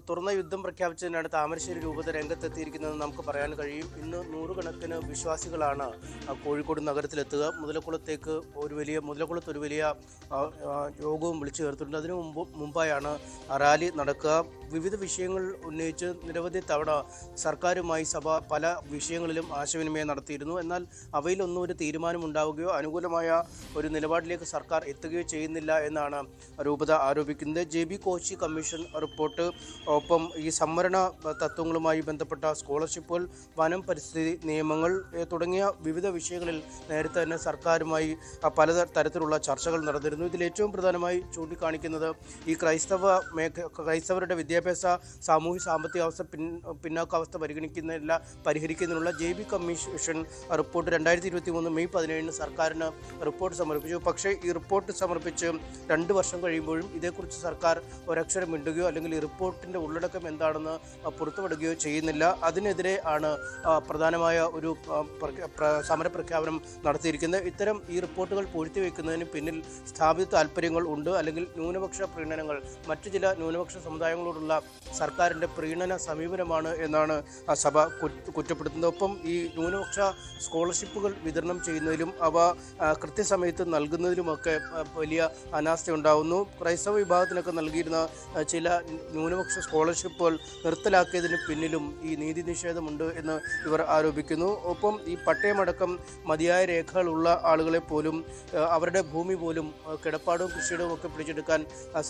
തുറന്ന യുദ്ധം പ്രഖ്യാപിച്ചതിനാണ് താമരശ്ശേരി രൂപത രംഗത്തെത്തിയിരിക്കുന്നത് നമുക്ക് പറയാൻ കഴിയും. ഇന്ന് നൂറുകണക്കിന് വിശ്വാസികളാണ് കോഴിക്കോട് നഗരത്തിലെത്തുക. മുതലക്കുളത്ത് ഒരു വലിയ യോഗവും വിളിച്ചു ചേർത്തിട്ടുണ്ട്. അതിനു മുമ്പായാണ് റാലി നടക്കുക. വിവിധ വിഷയങ്ങൾ ഉന്നയിച്ച് നിരവധി തവണ സർക്കാരുമായി സഭ പല വിഷയങ്ങളിലും ആശയവിനിമയം നടത്തിയിരുന്നു. എന്നാൽ അവയിലൊന്നും ഒരു തീരുമാനമുണ്ടാവുകയോ അനുകൂലമായ ഒരു നിലപാടിലേക്ക് സർക്കാർ എത്തുകയോ ചെയ്യുന്നില്ല എന്നാണ് രൂപത ആരോപിക്കുന്നത്. JB കോശി കമ്മീഷൻ റിപ്പോർട്ട്, ഒപ്പം ഈ സംവരണ തത്വങ്ങളുമായി ബന്ധപ്പെട്ട സ്കോളർഷിപ്പുകൾ, വനം പരിസ്ഥിതി നിയമങ്ങൾ തുടങ്ങിയ വിവിധ വിഷയങ്ങളിൽ നേരത്തെ തന്നെ സർക്കാരുമായി പല തരത്തിലുള്ള ചർച്ചകൾ നടന്നിരുന്നു. ഇതിൽ ഏറ്റവും പ്രധാനമായി ചൂണ്ടിക്കാണിക്കുന്നത് ഈ ക്രൈസ്തവരുടെ വിദ്യാഭ്യാസ, സാമൂഹ്യ, സാമ്പത്തിക അവസ്ഥ, പിന്നാക്കാവസ്ഥ പരിഹരിക്കുന്നതിനുള്ള JB കമ്മീഷൻ റിപ്പോർട്ട് 2023 മെയ് 17 സർക്കാരിന് റിപ്പോർട്ട് സമർപ്പിച്ചു. പക്ഷേ ഈ റിപ്പോർട്ട് സമർപ്പിച്ച് 2 വർഷം കഴിയുമ്പോഴും ഇതേക്കുറിച്ച് സർക്കാർ ഒരക്ഷരം മിണ്ടുകയോ അല്ലെങ്കിൽ ഈ റിപ്പോർട്ടിൻ്റെ ഉള്ളടക്കം എന്താണെന്ന് പുറത്തുവിടുകയോ ചെയ്യുന്നില്ല. അതിനെതിരെ ആണ് പ്രധാനമായ ഒരു സമരപ്രഖ്യാപനം നടത്തിയിരിക്കുന്നത്. ഇത്തരം ഈ റിപ്പോർട്ടുകൾ പൂഴ്ത്തിവെക്കുന്നതിന് പിന്നിൽ സ്ഥാപിത താല്പര്യങ്ങൾ ഉണ്ട്, അല്ലെങ്കിൽ ന്യൂനപക്ഷ പ്രീണനങ്ങൾ, മറ്റു ചില ന്യൂനപക്ഷ സമുദായങ്ങളോടുള്ള സർക്കാരിൻ്റെ പ്രീണന സമീപനമാണ് എന്നാണ് സഭ കുറ്റപ്പെടുത്തുന്നത്. ഒപ്പം ഈ ന്യൂനപക്ഷ സ്കോളർഷിപ്പുകൾ വിതരണം ചെയ്യുന്നതിലും അവ കൃത്യസമയത്ത് നൽകുന്നതിലുമൊക്കെ വലിയ അനാസ്ഥ ഉണ്ടാകുന്നു. ക്രൈസ്തവ വിഭാഗത്തിനൊക്കെ നൽകിയിരുന്ന ചില ന്യൂനപക്ഷ സ്കോളർഷിപ്പുകൾ നിർത്തലാക്കിയതിന് പിന്നിലും ഈ നീതി നിഷേധമുണ്ട് എന്ന് ഇവർ ആരോപിക്കുന്നു. ഒപ്പം ഈ പട്ടയമടക്കം മതിയായ രേഖകളുള്ള ആളുകളെ പോലും അവരുടെ ഭൂമി പോലും കിടപ്പാടും കൃഷിയിടവും ഒക്കെ പിടിച്ചെടുക്കാൻ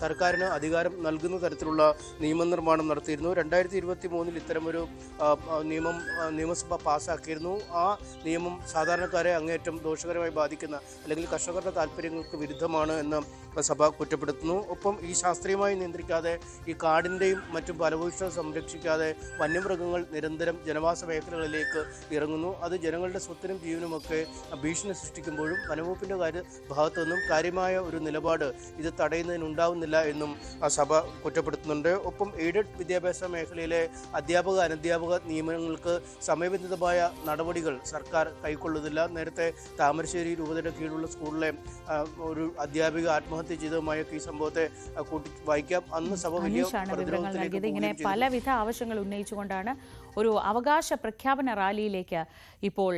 സർക്കാരിന് അധികാരം നൽകുന്ന തരത്തിലുള്ള നിയമനിർമ്മാണം നടത്തിയിരുന്നു. 2023 ഇത്തരമൊരു നിയമസഭ പാസ്സാക്കിയിരുന്നു. ആ നിയമം സാധാരണക്കാരെ അങ്ങേയറ്റം ദോഷകരമായി ബാധിക്കുന്ന, അല്ലെങ്കിൽ കർഷകരുടെ താല്പര്യങ്ങൾക്ക് വിരുദ്ധമാണ് എന്ന് സഭ കുറ്റപ്പെടുത്തുന്നു. ഒപ്പം ഈ ശാസ്ത്രീയമായി നിയന്ത്രിക്കാതെ, ഈ കാടിൻ്റെയും മറ്റും ഫലഭൂയിഷ്ഠത സംരക്ഷിക്കാതെ വന്യമൃഗങ്ങൾ നിരന്തരം ജനവാസ മേഖലകളിലേക്ക് ഇറങ്ങുന്നു. അത് ജനങ്ങളുടെ സ്വത്തിനും ജീവനുമൊക്കെ ഭീഷണി സൃഷ്ടിക്കുമ്പോഴും വനംവകുപ്പിൻ്റെ ഭാഗത്തു നിന്നും കാര്യമായ ഒരു നിലപാട് ഇത് തടയുന്നതിനുണ്ടാവുന്നില്ല എന്നും സഭ കുറ്റപ്പെടുത്തുന്നുണ്ട്. ഒപ്പം എയ്ഡഡ് വിദ്യാഭ്യാസ മേഖലയിലെ അധ്യാപക അനധ്യാപക നിയമനങ്ങൾക്ക് സമയബന്ധിതമായ നടപടികൾ സർക്കാർ കൈക്കൊള്ളുന്നില്ല. നേരത്തെ താമരശ്ശേരി രൂപതയുടെ കീഴിലുള്ള സ്കൂളിലെ ഒരു അധ്യാപിക ആത്മഹത്യ ചെയ്തതുമായൊക്കെ ഈ സംഭവത്തെ വായിക്കാം. അന്ന് സഭ വലിയ വിവരങ്ങൾ നൽകിയത്. ഇങ്ങനെ പലവിധ ആവശ്യങ്ങൾ ഉന്നയിച്ചുകൊണ്ടാണ് ഒരു അവകാശ പ്രഖ്യാപന റാലിയിലേക്ക് ഇപ്പോൾ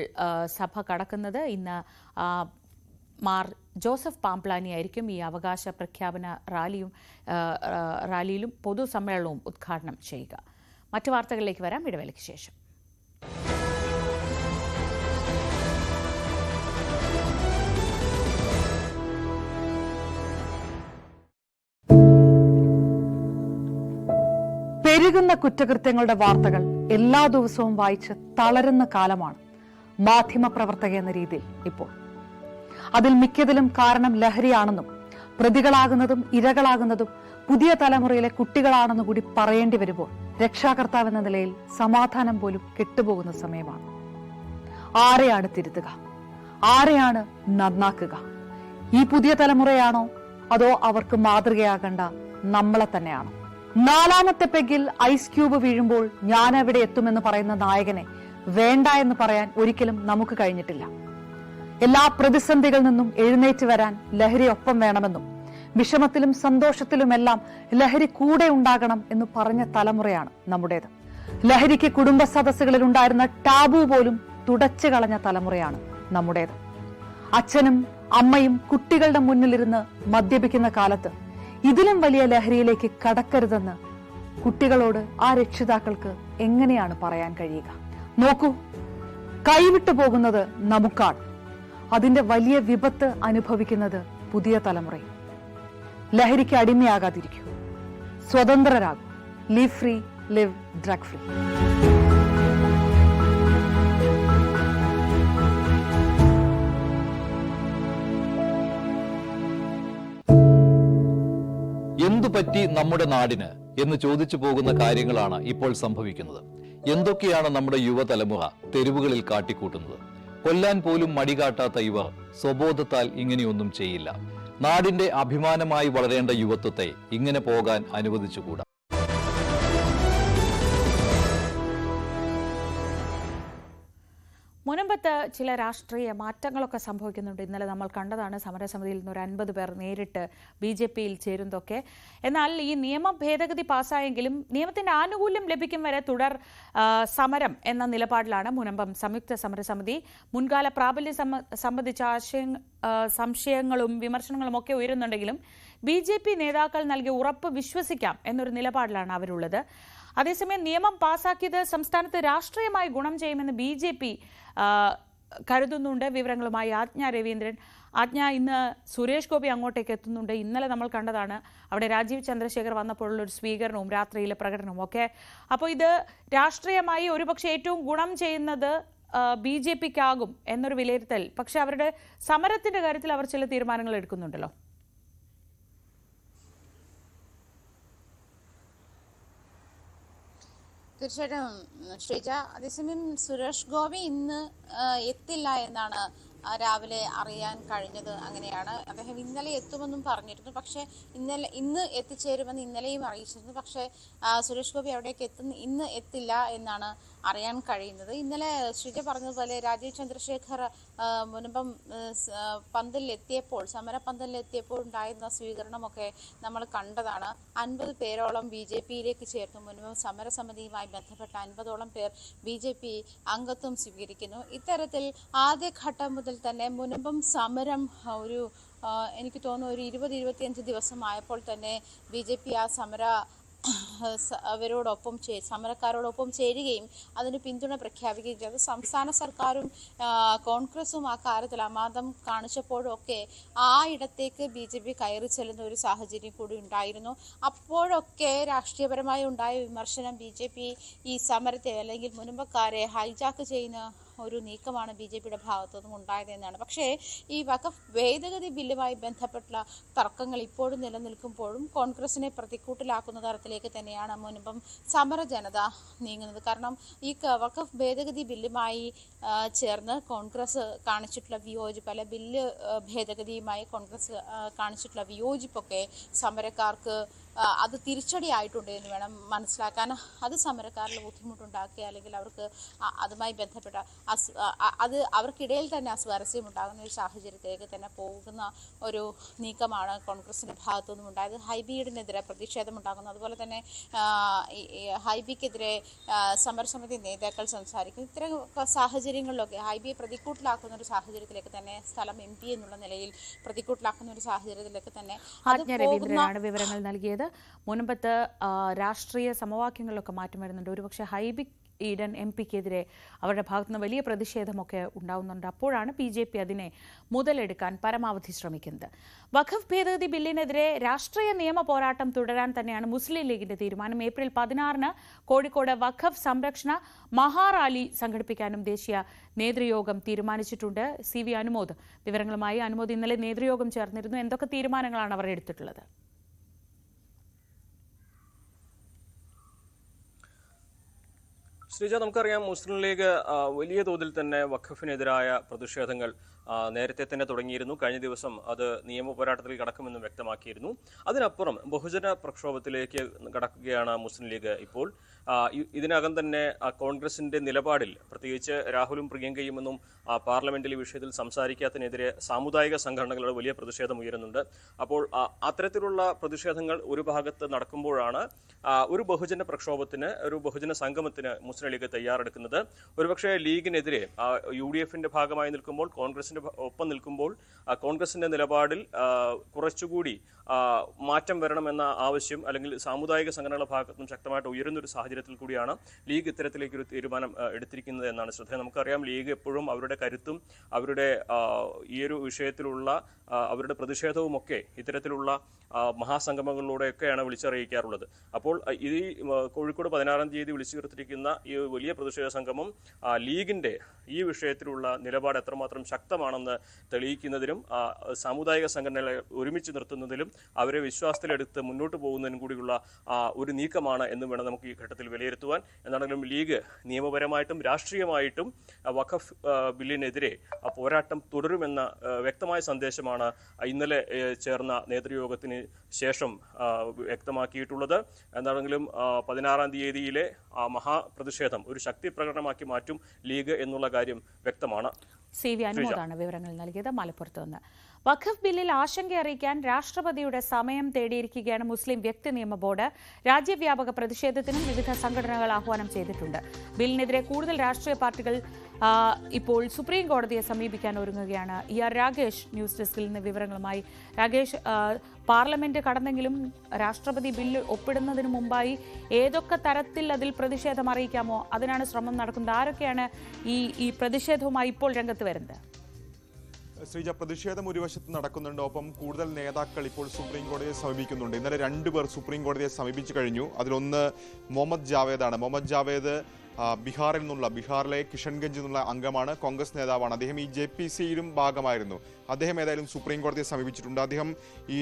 സഭ കടക്കുന്നത്. ഇന്ന് മാർ ജോസഫ് പാംപ്ലാനി ആയിരിക്കും ഈ അവകാശ പ്രഖ്യാപന റാലിയിലും പൊതുസമ്മേളനവും ഉദ്ഘാടനം ചെയ്യുക. മറ്റു വാർത്തകളിലേക്ക് വരാം ഇടവേളയ്ക്ക് ശേഷം. പെരുകുന്ന കുറ്റകൃത്യങ്ങളുടെ വാർത്തകൾ എല്ലാ ദിവസവും വായിച്ച് തളരുന്ന കാലമാണ് മാധ്യമപ്രവർത്തക എന്ന രീതിയിൽ ഇപ്പോൾ. അതിൽ മിക്കതിലും കാരണം ലഹരിയാണെന്നും പ്രതികളാകുന്നതും ഇരകളാകുന്നതും പുതിയ തലമുറയിലെ കുട്ടികളാണെന്ന് കൂടി പറയേണ്ടി വരുമ്പോൾ രക്ഷാകർത്താവ് എന്ന നിലയിൽ സമാധാനം പോലും കെട്ടുപോകുന്ന സമയമാണ്. ആരെയാണ് തിരുത്തുക? ആരെയാണ് നന്നാക്കുക? ഈ പുതിയ തലമുറയാണോ അതോ അവർക്ക് മാതൃകയാകേണ്ട നമ്മളെ തന്നെയാണോ? 4ാമത്തെ പെഗ്ഗിൽ ഐസ് ക്യൂബ് വീഴുമ്പോൾ ഞാൻ എവിടെ എത്തുമെന്ന് പറയുന്ന നായകനെ വേണ്ട എന്ന് പറയാൻ ഒരിക്കലും നമുക്ക് കഴിഞ്ഞിട്ടില്ല. എല്ലാ പ്രതിസന്ധികളിൽ നിന്നും എഴുന്നേറ്റ് വരാൻ ലഹരി ഒപ്പം വേണമെന്നും വിഷമത്തിലും സന്തോഷത്തിലുമെല്ലാം ലഹരി കൂടെ ഉണ്ടാകണം എന്ന് പറഞ്ഞ തലമുറയാണ് നമ്മുടേത്. ലഹരിക്ക് കുടുംബ സദസ്സുകളിൽ ഉണ്ടായിരുന്ന ടാബു പോലും തുടച്ചു കളഞ്ഞ തലമുറയാണ് നമ്മുടേത്. അച്ഛനും അമ്മയും കുട്ടികളുടെ മുന്നിലിരുന്ന് മദ്യപിക്കുന്ന കാലത്ത് ഇതിലും വലിയ ലഹരിയിലേക്ക് കടക്കരുതെന്ന് കുട്ടികളോട് ആ രക്ഷിതാക്കൾക്ക് എങ്ങനെയാണ് പറയാൻ കഴിയുക? നോക്കൂ, കൈവിട്ടു പോകുന്നത് നമുക്കാണ്. അതിന്റെ വലിയ വിപത്ത് അനുഭവിക്കുന്നത് പുതിയ തലമുറയും. ലഹരിക്ക് അടിമയാകാതിരിക്കൂ, സ്വതന്ത്രരാകൂ. Live free, live drug free. എന്തുപറ്റി നമ്മുടെ നാടിന് എന്ന് ചോദിച്ചു പോകുന്ന കാര്യങ്ങളാണ് ഇപ്പോൾ സംഭവിക്കുന്നത്. എന്തൊക്കെയാണ് നമ്മുടെ യുവതലമുറ തെരുവുകളിൽ കാട്ടിക്കൂട്ടുന്നത്? കൊല്ലാൻ പോലും മടികാട്ടാത്ത ഇവർ സ്വബോധത്താൽ ഇങ്ങനെയൊന്നും ചെയ്യില്ല. നാടിന്റെ അഭിമാനമായി വളരേണ്ട യുവത്വത്തെ ഇങ്ങനെ പോകാൻ അനുവദിച്ചുകൂടാ. മുനമ്പത്ത് ചില രാഷ്ട്രീയ മാറ്റങ്ങളൊക്കെ സംഭവിക്കുന്നുണ്ട്. ഇന്നലെ നമ്മൾ കണ്ടതാണ് സമരസമിതിയിൽ നിന്ന് ഒരു 50 പേർ നേരിട്ട് BJPയിൽ ചേരുന്നതൊക്കെ. എന്നാൽ ഈ നിയമ ഭേദഗതി പാസ്സായെങ്കിലും നിയമത്തിന്റെ ആനുകൂല്യം ലഭിക്കും വരെ തുടർ സമരം എന്ന നിലപാടിലാണ് മുനമ്പം സംയുക്ത സമരസമിതി. മുൻകാല പ്രാബല്യം സംബന്ധിച്ച സംശയങ്ങളും വിമർശനങ്ങളും ഒക്കെ ഉയരുന്നുണ്ടെങ്കിലും BJP നേതാക്കൾ നൽകിയ ഉറപ്പ് വിശ്വസിക്കാം എന്നൊരു നിലപാടിലാണ് അവരുള്ളത്. അതേസമയം നിയമം പാസാക്കിയത് സംസ്ഥാനത്ത് രാഷ്ട്രീയമായി ഗുണം ചെയ്യുമെന്ന് BJP കരുതുന്നുണ്ട്. വിവരങ്ങളുമായി ആജ്ഞ രവീന്ദ്രൻ. ആജ്ഞ, ഇന്ന് സുരേഷ് ഗോപി അങ്ങോട്ടേക്ക് എത്തുന്നുണ്ട്. ഇന്നലെ നമ്മൾ കണ്ടതാണ് അവിടെ രാജീവ് ചന്ദ്രശേഖർ വന്നപ്പോഴുള്ള ഒരു സ്വീകരണവും രാത്രിയിലെ പ്രകടനവും ഒക്കെ. അപ്പോൾ ഇത് രാഷ്ട്രീയമായി ഒരുപക്ഷെ ഏറ്റവും ഗുണം ചെയ്യുന്നത് BJPക്കാകും എന്നൊരു വിലയിരുത്തൽ. പക്ഷെ അവരുടെ സമരത്തിന്റെ കാര്യത്തിൽ അവർ ചില തീരുമാനങ്ങൾ എടുക്കുന്നുണ്ടല്ലോ. തീർച്ചയായിട്ടും ശ്രീജ, അതേസമയം സുരേഷ് ഗോപി ഇന്ന് എത്തില്ല എന്നാണ് രാവിലെ അറിയാൻ കഴിഞ്ഞത്. അങ്ങനെയാണ്. അദ്ദേഹം ഇന്നലെ എത്തുമെന്നും പറഞ്ഞിരുന്നു. പക്ഷേ ഇന്ന് എത്തിച്ചേരുമെന്ന് ഇന്നലെയും അറിയിച്ചിരുന്നു. പക്ഷേ സുരേഷ് ഗോപി അവിടേക്ക് ഇന്ന് എത്തില്ല എന്നാണ് അറിയാൻ കഴിയുന്നത്. ഇന്നലെ ശ്രീജ പറഞ്ഞതുപോലെ രാജീവ് ചന്ദ്രശേഖർ മുൻപം പന്തലിലെത്തിയപ്പോൾ, സമരപന്തലിലെത്തിയപ്പോൾ ഉണ്ടായിരുന്ന സ്വീകരണമൊക്കെ നമ്മൾ കണ്ടതാണ്. 50 പേരോളം BJPയിലേക്ക് ചേർന്നു. മുൻപം സമരസമിതിയുമായി ബന്ധപ്പെട്ട 50ഓളം പേർ BJP അംഗത്വം സ്വീകരിക്കുന്നു. ഇത്തരത്തിൽ ആദ്യഘട്ടം മുതൽ തന്നെ മുൻപം സമരം എനിക്ക് തോന്നുന്നു ഒരു 20-25 ദിവസമായപ്പോൾ തന്നെ BJP ആ സമരക്കാരോടൊപ്പം ചേരുകയും അതിന് പിന്തുണ പ്രഖ്യാപിക്കുകയും ചെയ്തു. സംസ്ഥാന സർക്കാരും കോൺഗ്രസും ആ കാര്യത്തിൽ അമാന്തം കാണിച്ചപ്പോഴൊക്കെ ആ ഇടത്തേക്ക് BJP കയറി ചെല്ലുന്ന ഒരു സാഹചര്യം കൂടി ഉണ്ടായിരുന്നു. അപ്പോഴൊക്കെ രാഷ്ട്രീയപരമായി ഉണ്ടായ വിമർശനം BJP ഈ സമരത്തെ അല്ലെങ്കിൽ മുൻപക്കാരെ ഹൈജാക്ക് ചെയ്യുന്ന ഒരു നീക്കമാണ് BJPയുടെ ഭാഗത്തു നിന്നും ഉണ്ടായതെന്നാണ്. പക്ഷേ ഈ വഖഫ് ഭേദഗതി ബില്ലുമായി ബന്ധപ്പെട്ട തർക്കങ്ങൾ ഇപ്പോഴും നിലനിൽക്കുമ്പോഴും കോൺഗ്രസിനെ പ്രതിക്കൂട്ടിലാക്കുന്ന തരത്തിലേക്ക് തന്നെയാണ് മുൻപം സമര ജനത നീങ്ങുന്നത്. കാരണം ഈ വഖഫ് ഭേദഗതി ബില്ലുമായി ചേർന്ന് കോൺഗ്രസ് കാണിച്ചിട്ടുള്ള വിയോജിപ്പ്, അല്ലെ ബില്ല് ഭേദഗതിയുമായി കോൺഗ്രസ് കാണിച്ചിട്ടുള്ള വിയോജിപ്പൊക്കെ സമരക്കാർക്ക് അത് തിരിച്ചടിയായിട്ടുണ്ട് എന്ന് വേണം മനസ്സിലാക്കാൻ. അത് സമരക്കാരിൽ ബുദ്ധിമുട്ടുണ്ടാക്കുക, അല്ലെങ്കിൽ അവർക്ക് അതുമായി ബന്ധപ്പെട്ട അവർക്കിടയിൽ തന്നെ അസ്വാരസ്യം ഉണ്ടാകുന്ന ഒരു സാഹചര്യത്തിലേക്ക് തന്നെ പോകുന്ന ഒരു നീക്കമാണ് കോൺഗ്രസിന്റെ ഭാഗത്തു നിന്നും ഉണ്ടായത്. ഹൈബിയുടെതിരെ പ്രതിഷേധമുണ്ടാകുന്നു. അതുപോലെ തന്നെ ഹൈബിക്കെതിരെ സമരസമിതി നേതാക്കൾ സംസാരിക്കുന്നു. ഇത്തരം സാഹചര്യങ്ങളിലൊക്കെ ഹൈബിയെ പ്രതിക്കൂട്ടിലാക്കുന്ന ഒരു സാഹചര്യത്തിലേക്ക് തന്നെ, സ്ഥലം MP എന്നുള്ള നിലയിൽ പ്രതിക്കൂട്ടിലാക്കുന്ന ഒരു സാഹചര്യത്തിലേക്ക് തന്നെ രവീന്ദ്രനാണ് വിവരങ്ങൾ നൽകിയത്. മുൻപത്ത് രാഷ്ട്രീയ സമവാക്യങ്ങളിലൊക്കെ മാറ്റം വരുന്നുണ്ട്. ഒരുപക്ഷെ ഈഡൻ MP-ക്കെതിരെ അവരുടെ ഭാഗത്തുനിന്ന് വലിയ പ്രതിഷേധമൊക്കെ ഉണ്ടാകുന്നുണ്ട്. അപ്പോഴാണ് BJP അതിനെ മുതലെടുക്കാൻ പരമാവധി ശ്രമിക്കുന്നത്. വഖഫ് ഭേദഗതി ബില്ലിനെതിരെ രാഷ്ട്രീയ നിയമ പോരാട്ടം തുടരാൻ തന്നെയാണ് മുസ്ലിം ലീഗിന്റെ തീരുമാനം. ഏപ്രിൽ 16 കോഴിക്കോട് വഖഫ് സംരക്ഷണ മഹാറാലി സംഘടിപ്പിക്കാനും ദേശീയ നേതൃയോഗം തീരുമാനിച്ചിട്ടുണ്ട്. CV അനുമോദ് വിവരങ്ങളുമായി. അനുമോദ്, ഇന്നലെ നേതൃയോഗം ചേർന്നിരുന്നു. എന്തൊക്കെ തീരുമാനങ്ങളാണ് അവർ എടുത്തിട്ടുള്ളത്? ശ്രീജ, നമുക്കറിയാം മുസ്ലിം ലീഗ് വലിയ തോതിൽ തന്നെ വഖഫിനെതിരായ പ്രതിഷേധങ്ങൾ നേരത്തെ തന്നെ തുടങ്ങിയിരുന്നു. കഴിഞ്ഞ ദിവസം അത് നിയമ പോരാട്ടത്തിൽ കടക്കുമെന്നും വ്യക്തമാക്കിയിരുന്നു. അതിനപ്പുറം ബഹുജന പ്രക്ഷോഭത്തിലേക്ക് കടക്കുകയാണ് മുസ്ലിം ലീഗ് ഇപ്പോൾ. ഇതിനകം തന്നെ കോൺഗ്രസിന്റെ നിലപാടിൽ, പ്രത്യേകിച്ച് രാഹുലും പ്രിയങ്കയും ഒന്നും പാർലമെന്റിൽ ഈ വിഷയത്തിൽ സംസാരിക്കാത്തതിനെതിരെ സാമുദായിക സംഘടനകളുടെ വലിയ പ്രതിഷേധം ഉയരുന്നുണ്ട്. അപ്പോൾ അത്തരത്തിലുള്ള പ്രതിഷേധങ്ങൾ ഒരു ഭാഗത്ത് നടക്കുമ്പോഴാണ് ഒരു ബഹുജന പ്രക്ഷോഭത്തിന്, ഒരു ബഹുജന സംഗമത്തിന് മുസ്ലിം ലീഗ് തയ്യാറെടുക്കുന്നത്. ഒരുപക്ഷെ ലീഗിനെതിരെ UDF-ന്റെ ഭാഗമായി നിൽക്കുമ്പോൾ, കോൺഗ്രസിന്റെ ഒപ്പം നിൽക്കുമ്പോൾ കോൺഗ്രസിന്റെ നിലപാടിൽ കുറച്ചുകൂടി മാറ്റം വരണമെന്ന ആവശ്യം അല്ലെങ്കിൽ സാമുദായിക സംഘടനകളുടെ ഭാഗത്തും ശക്തമായിട്ട് ഉയരുന്ന ഒരു സാഹചര്യത്തിൽ കൂടിയാണ് ലീഗ് ഇത്തരത്തിലേക്കൊരു തീരുമാനം എടുത്തിരിക്കുന്നത് എന്നാണ് ശ്രദ്ധ. നമുക്കറിയാം ലീഗ് എപ്പോഴും അവരുടെ കരുത്തും അവരുടെ ഈ ഒരു വിഷയത്തിലുള്ള അവരുടെ പ്രതിഷേധവുമൊക്കെ ഇത്തരത്തിലുള്ള മഹാസംഗമങ്ങളിലൂടെയൊക്കെയാണ് വിളിച്ചറിയിക്കാറുള്ളത്. അപ്പോൾ ഈ കോഴിക്കോട് 16-ാം തീയതി വിളിച്ചു ചേർത്തിരിക്കുന്ന ഈ വലിയ പ്രതിഷേധ സംഗമം ലീഗിന്റെ ഈ വിഷയത്തിലുള്ള നിലപാട് എത്രമാത്രം ശക്തമാണെന്ന് തെളിയിക്കുന്നതിനും സാമുദായിക സംഘടനകളെ ഒരുമിച്ച് നിർത്തുന്നതിലും അവരെ വിശ്വാസത്തിലെടുത്ത് മുന്നോട്ട് പോകുന്നതിനും കൂടിയുള്ള ഒരു നീക്കമാണ് എന്ന് വേണം നമുക്ക് ഈ ഘട്ടത്തിൽ വിലയിരുത്തുവാൻ. എന്നാണെങ്കിലും ലീഗ് നിയമപരമായിട്ടും രാഷ്ട്രീയമായിട്ടും വഖഫ് ബില്ലിനെതിരെ പോരാട്ടം തുടരുമെന്ന വ്യക്തമായ സന്ദേശമാണ് ഇന്നലെ ചേർന്ന നേതൃയോഗത്തിന് ശേഷം വ്യക്തമാക്കിയിട്ടുള്ളത്. എന്താണെങ്കിലും 16-ാം തീയതിയിലെ മഹാപ്രതിഷേധം ഒരു ശക്തി പ്രകടനമാക്കി മാറ്റും ലീഗ് എന്നുള്ള കാര്യം വ്യക്തമാണ്. CV അനുമോദാണ് വിവരങ്ങൾ നൽകിയത് മലപ്പുറത്ത് നിന്ന്. വഖഫ് ബില്ലിൽ ആശങ്ക അറിയിക്കാൻ രാഷ്ട്രപതിയുടെ സമയം തേടിയിരിക്കുകയാണ് മുസ്ലിം വ്യക്തി നിയമ ബോർഡ്. രാജ്യവ്യാപക പ്രതിഷേധത്തിനും വിവിധ സംഘടനകൾ ആഹ്വാനം ചെയ്തിട്ടുണ്ട്. ബില്ലിനെതിരെ കൂടുതൽ രാഷ്ട്രീയ പാർട്ടികൾ ഇപ്പോൾ സുപ്രീം കോടതിയെ സമീപിക്കാൻ ഒരുങ്ങുകയാണ്. രാകേഷ് ന്യൂസ് ഡെസ്കിൽ നിന്ന് വിവരങ്ങളുമായി. രാകേഷ്, പാർലമെന്റ് കടന്നെങ്കിലും രാഷ്ട്രപതി ബില്ല് ഒപ്പിടുന്നതിന് മുമ്പായി ഏതൊക്കെ തരത്തിൽ അതിൽ പ്രതിഷേധം അറിയിക്കാമോ അതിനാണ് ശ്രമം നടക്കുന്നത്. ആരൊക്കെയാണ് ഈ പ്രതിഷേധവുമായി ഇപ്പോൾ രംഗത്ത് വരുന്നത്? ശ്രീജ, പ്രതിഷേധം ഒരു വശത്ത് നടക്കുന്നുണ്ട്, ഒപ്പം കൂടുതൽ നേതാക്കൾ ഇപ്പോൾ സുപ്രീം കോടതിയെ സമീപിക്കുന്നുണ്ട്. ഇന്നലെ 2 പേർ സുപ്രീം കോടതിയെ സമീപിച്ചു കഴിഞ്ഞു. അതിലൊന്ന് മുഹമ്മദ് ജാവേദാണ്. മുഹമ്മദ് ജാവേദ് ബീഹാറിലെ കിഷൻഗഞ്ചിൽ നിന്നുള്ള അംഗമാണ്, കോൺഗ്രസ് നേതാവാണ്. അദ്ദേഹം ഈ JPC-യിലും ഭാഗമായിരുന്നു. അദ്ദേഹം ഏതായാലും സുപ്രീം കോടതിയെ സമീപിച്ചിട്ടുണ്ട്. അദ്ദേഹം ഈ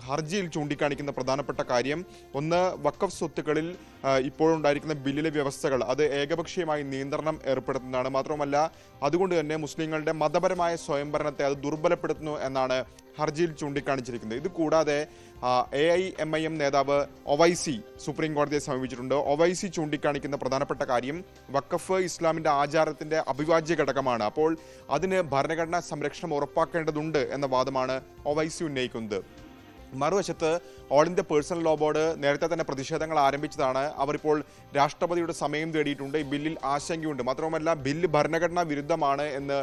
ഹർജിയിൽ ചൂണ്ടിക്കാണിക്കുന്ന പ്രധാനപ്പെട്ട കാര്യം, ഒന്ന്, വഖഫ് സ്വത്തുക്കളിൽ ഇപ്പോഴുണ്ടായിരിക്കുന്ന ബില്ലിലെ വ്യവസ്ഥകൾ അത് ഏകപക്ഷീയമായി നിയന്ത്രണം ഏർപ്പെടുത്തുന്നതാണ്. മാത്രമല്ല അതുകൊണ്ട് തന്നെ മുസ്ലിങ്ങളുടെ മതപരമായ സ്വയംഭരണത്തെ അത് ദുർബലപ്പെടുത്തുന്നു എന്നാണ് ഹർജിയിൽ ചൂണ്ടിക്കാണിച്ചിരിക്കുന്നത്. ഇത് കൂടാതെ AIMIM നേതാവ് ഒവൈസി സുപ്രീം കോടതിയെ സമീപിച്ചിട്ടുണ്ട്. ഒവൈസി ചൂണ്ടിക്കാണിക്കുന്ന പ്രധാനപ്പെട്ട കാര്യം, വഖഫ് ഇസ്ലാമിന്റെ ആചാരത്തിന്റെ അവിഭാജ്യ ഘടകമാണ്. അപ്പോൾ അതിന് ഭരണഘടനാ സംരക്ഷണം ഉറപ്പാക്കേണ്ടതുണ്ട് എന്ന വാദമാണ് ഒവൈസി ഉന്നയിക്കുന്നത്. മറുവശത്ത് all India personal law board നേരത്തെ തന്നെ പ്രതിഷേധങ്ങൾ ആരംഭിച്ചതാണ്. അവർ ഇപ്പോൾ രാഷ്ട്രപതിയുടെ സമയം തേടിയിട്ടുണ്ട്. ഈ ബില്ലിൽ ആശങ്കയുണ്ട്. മാത്രവുമല്ല ബില്ല് ഭരണഘടനാ വിരുദ്ധമാണ് എന്ന്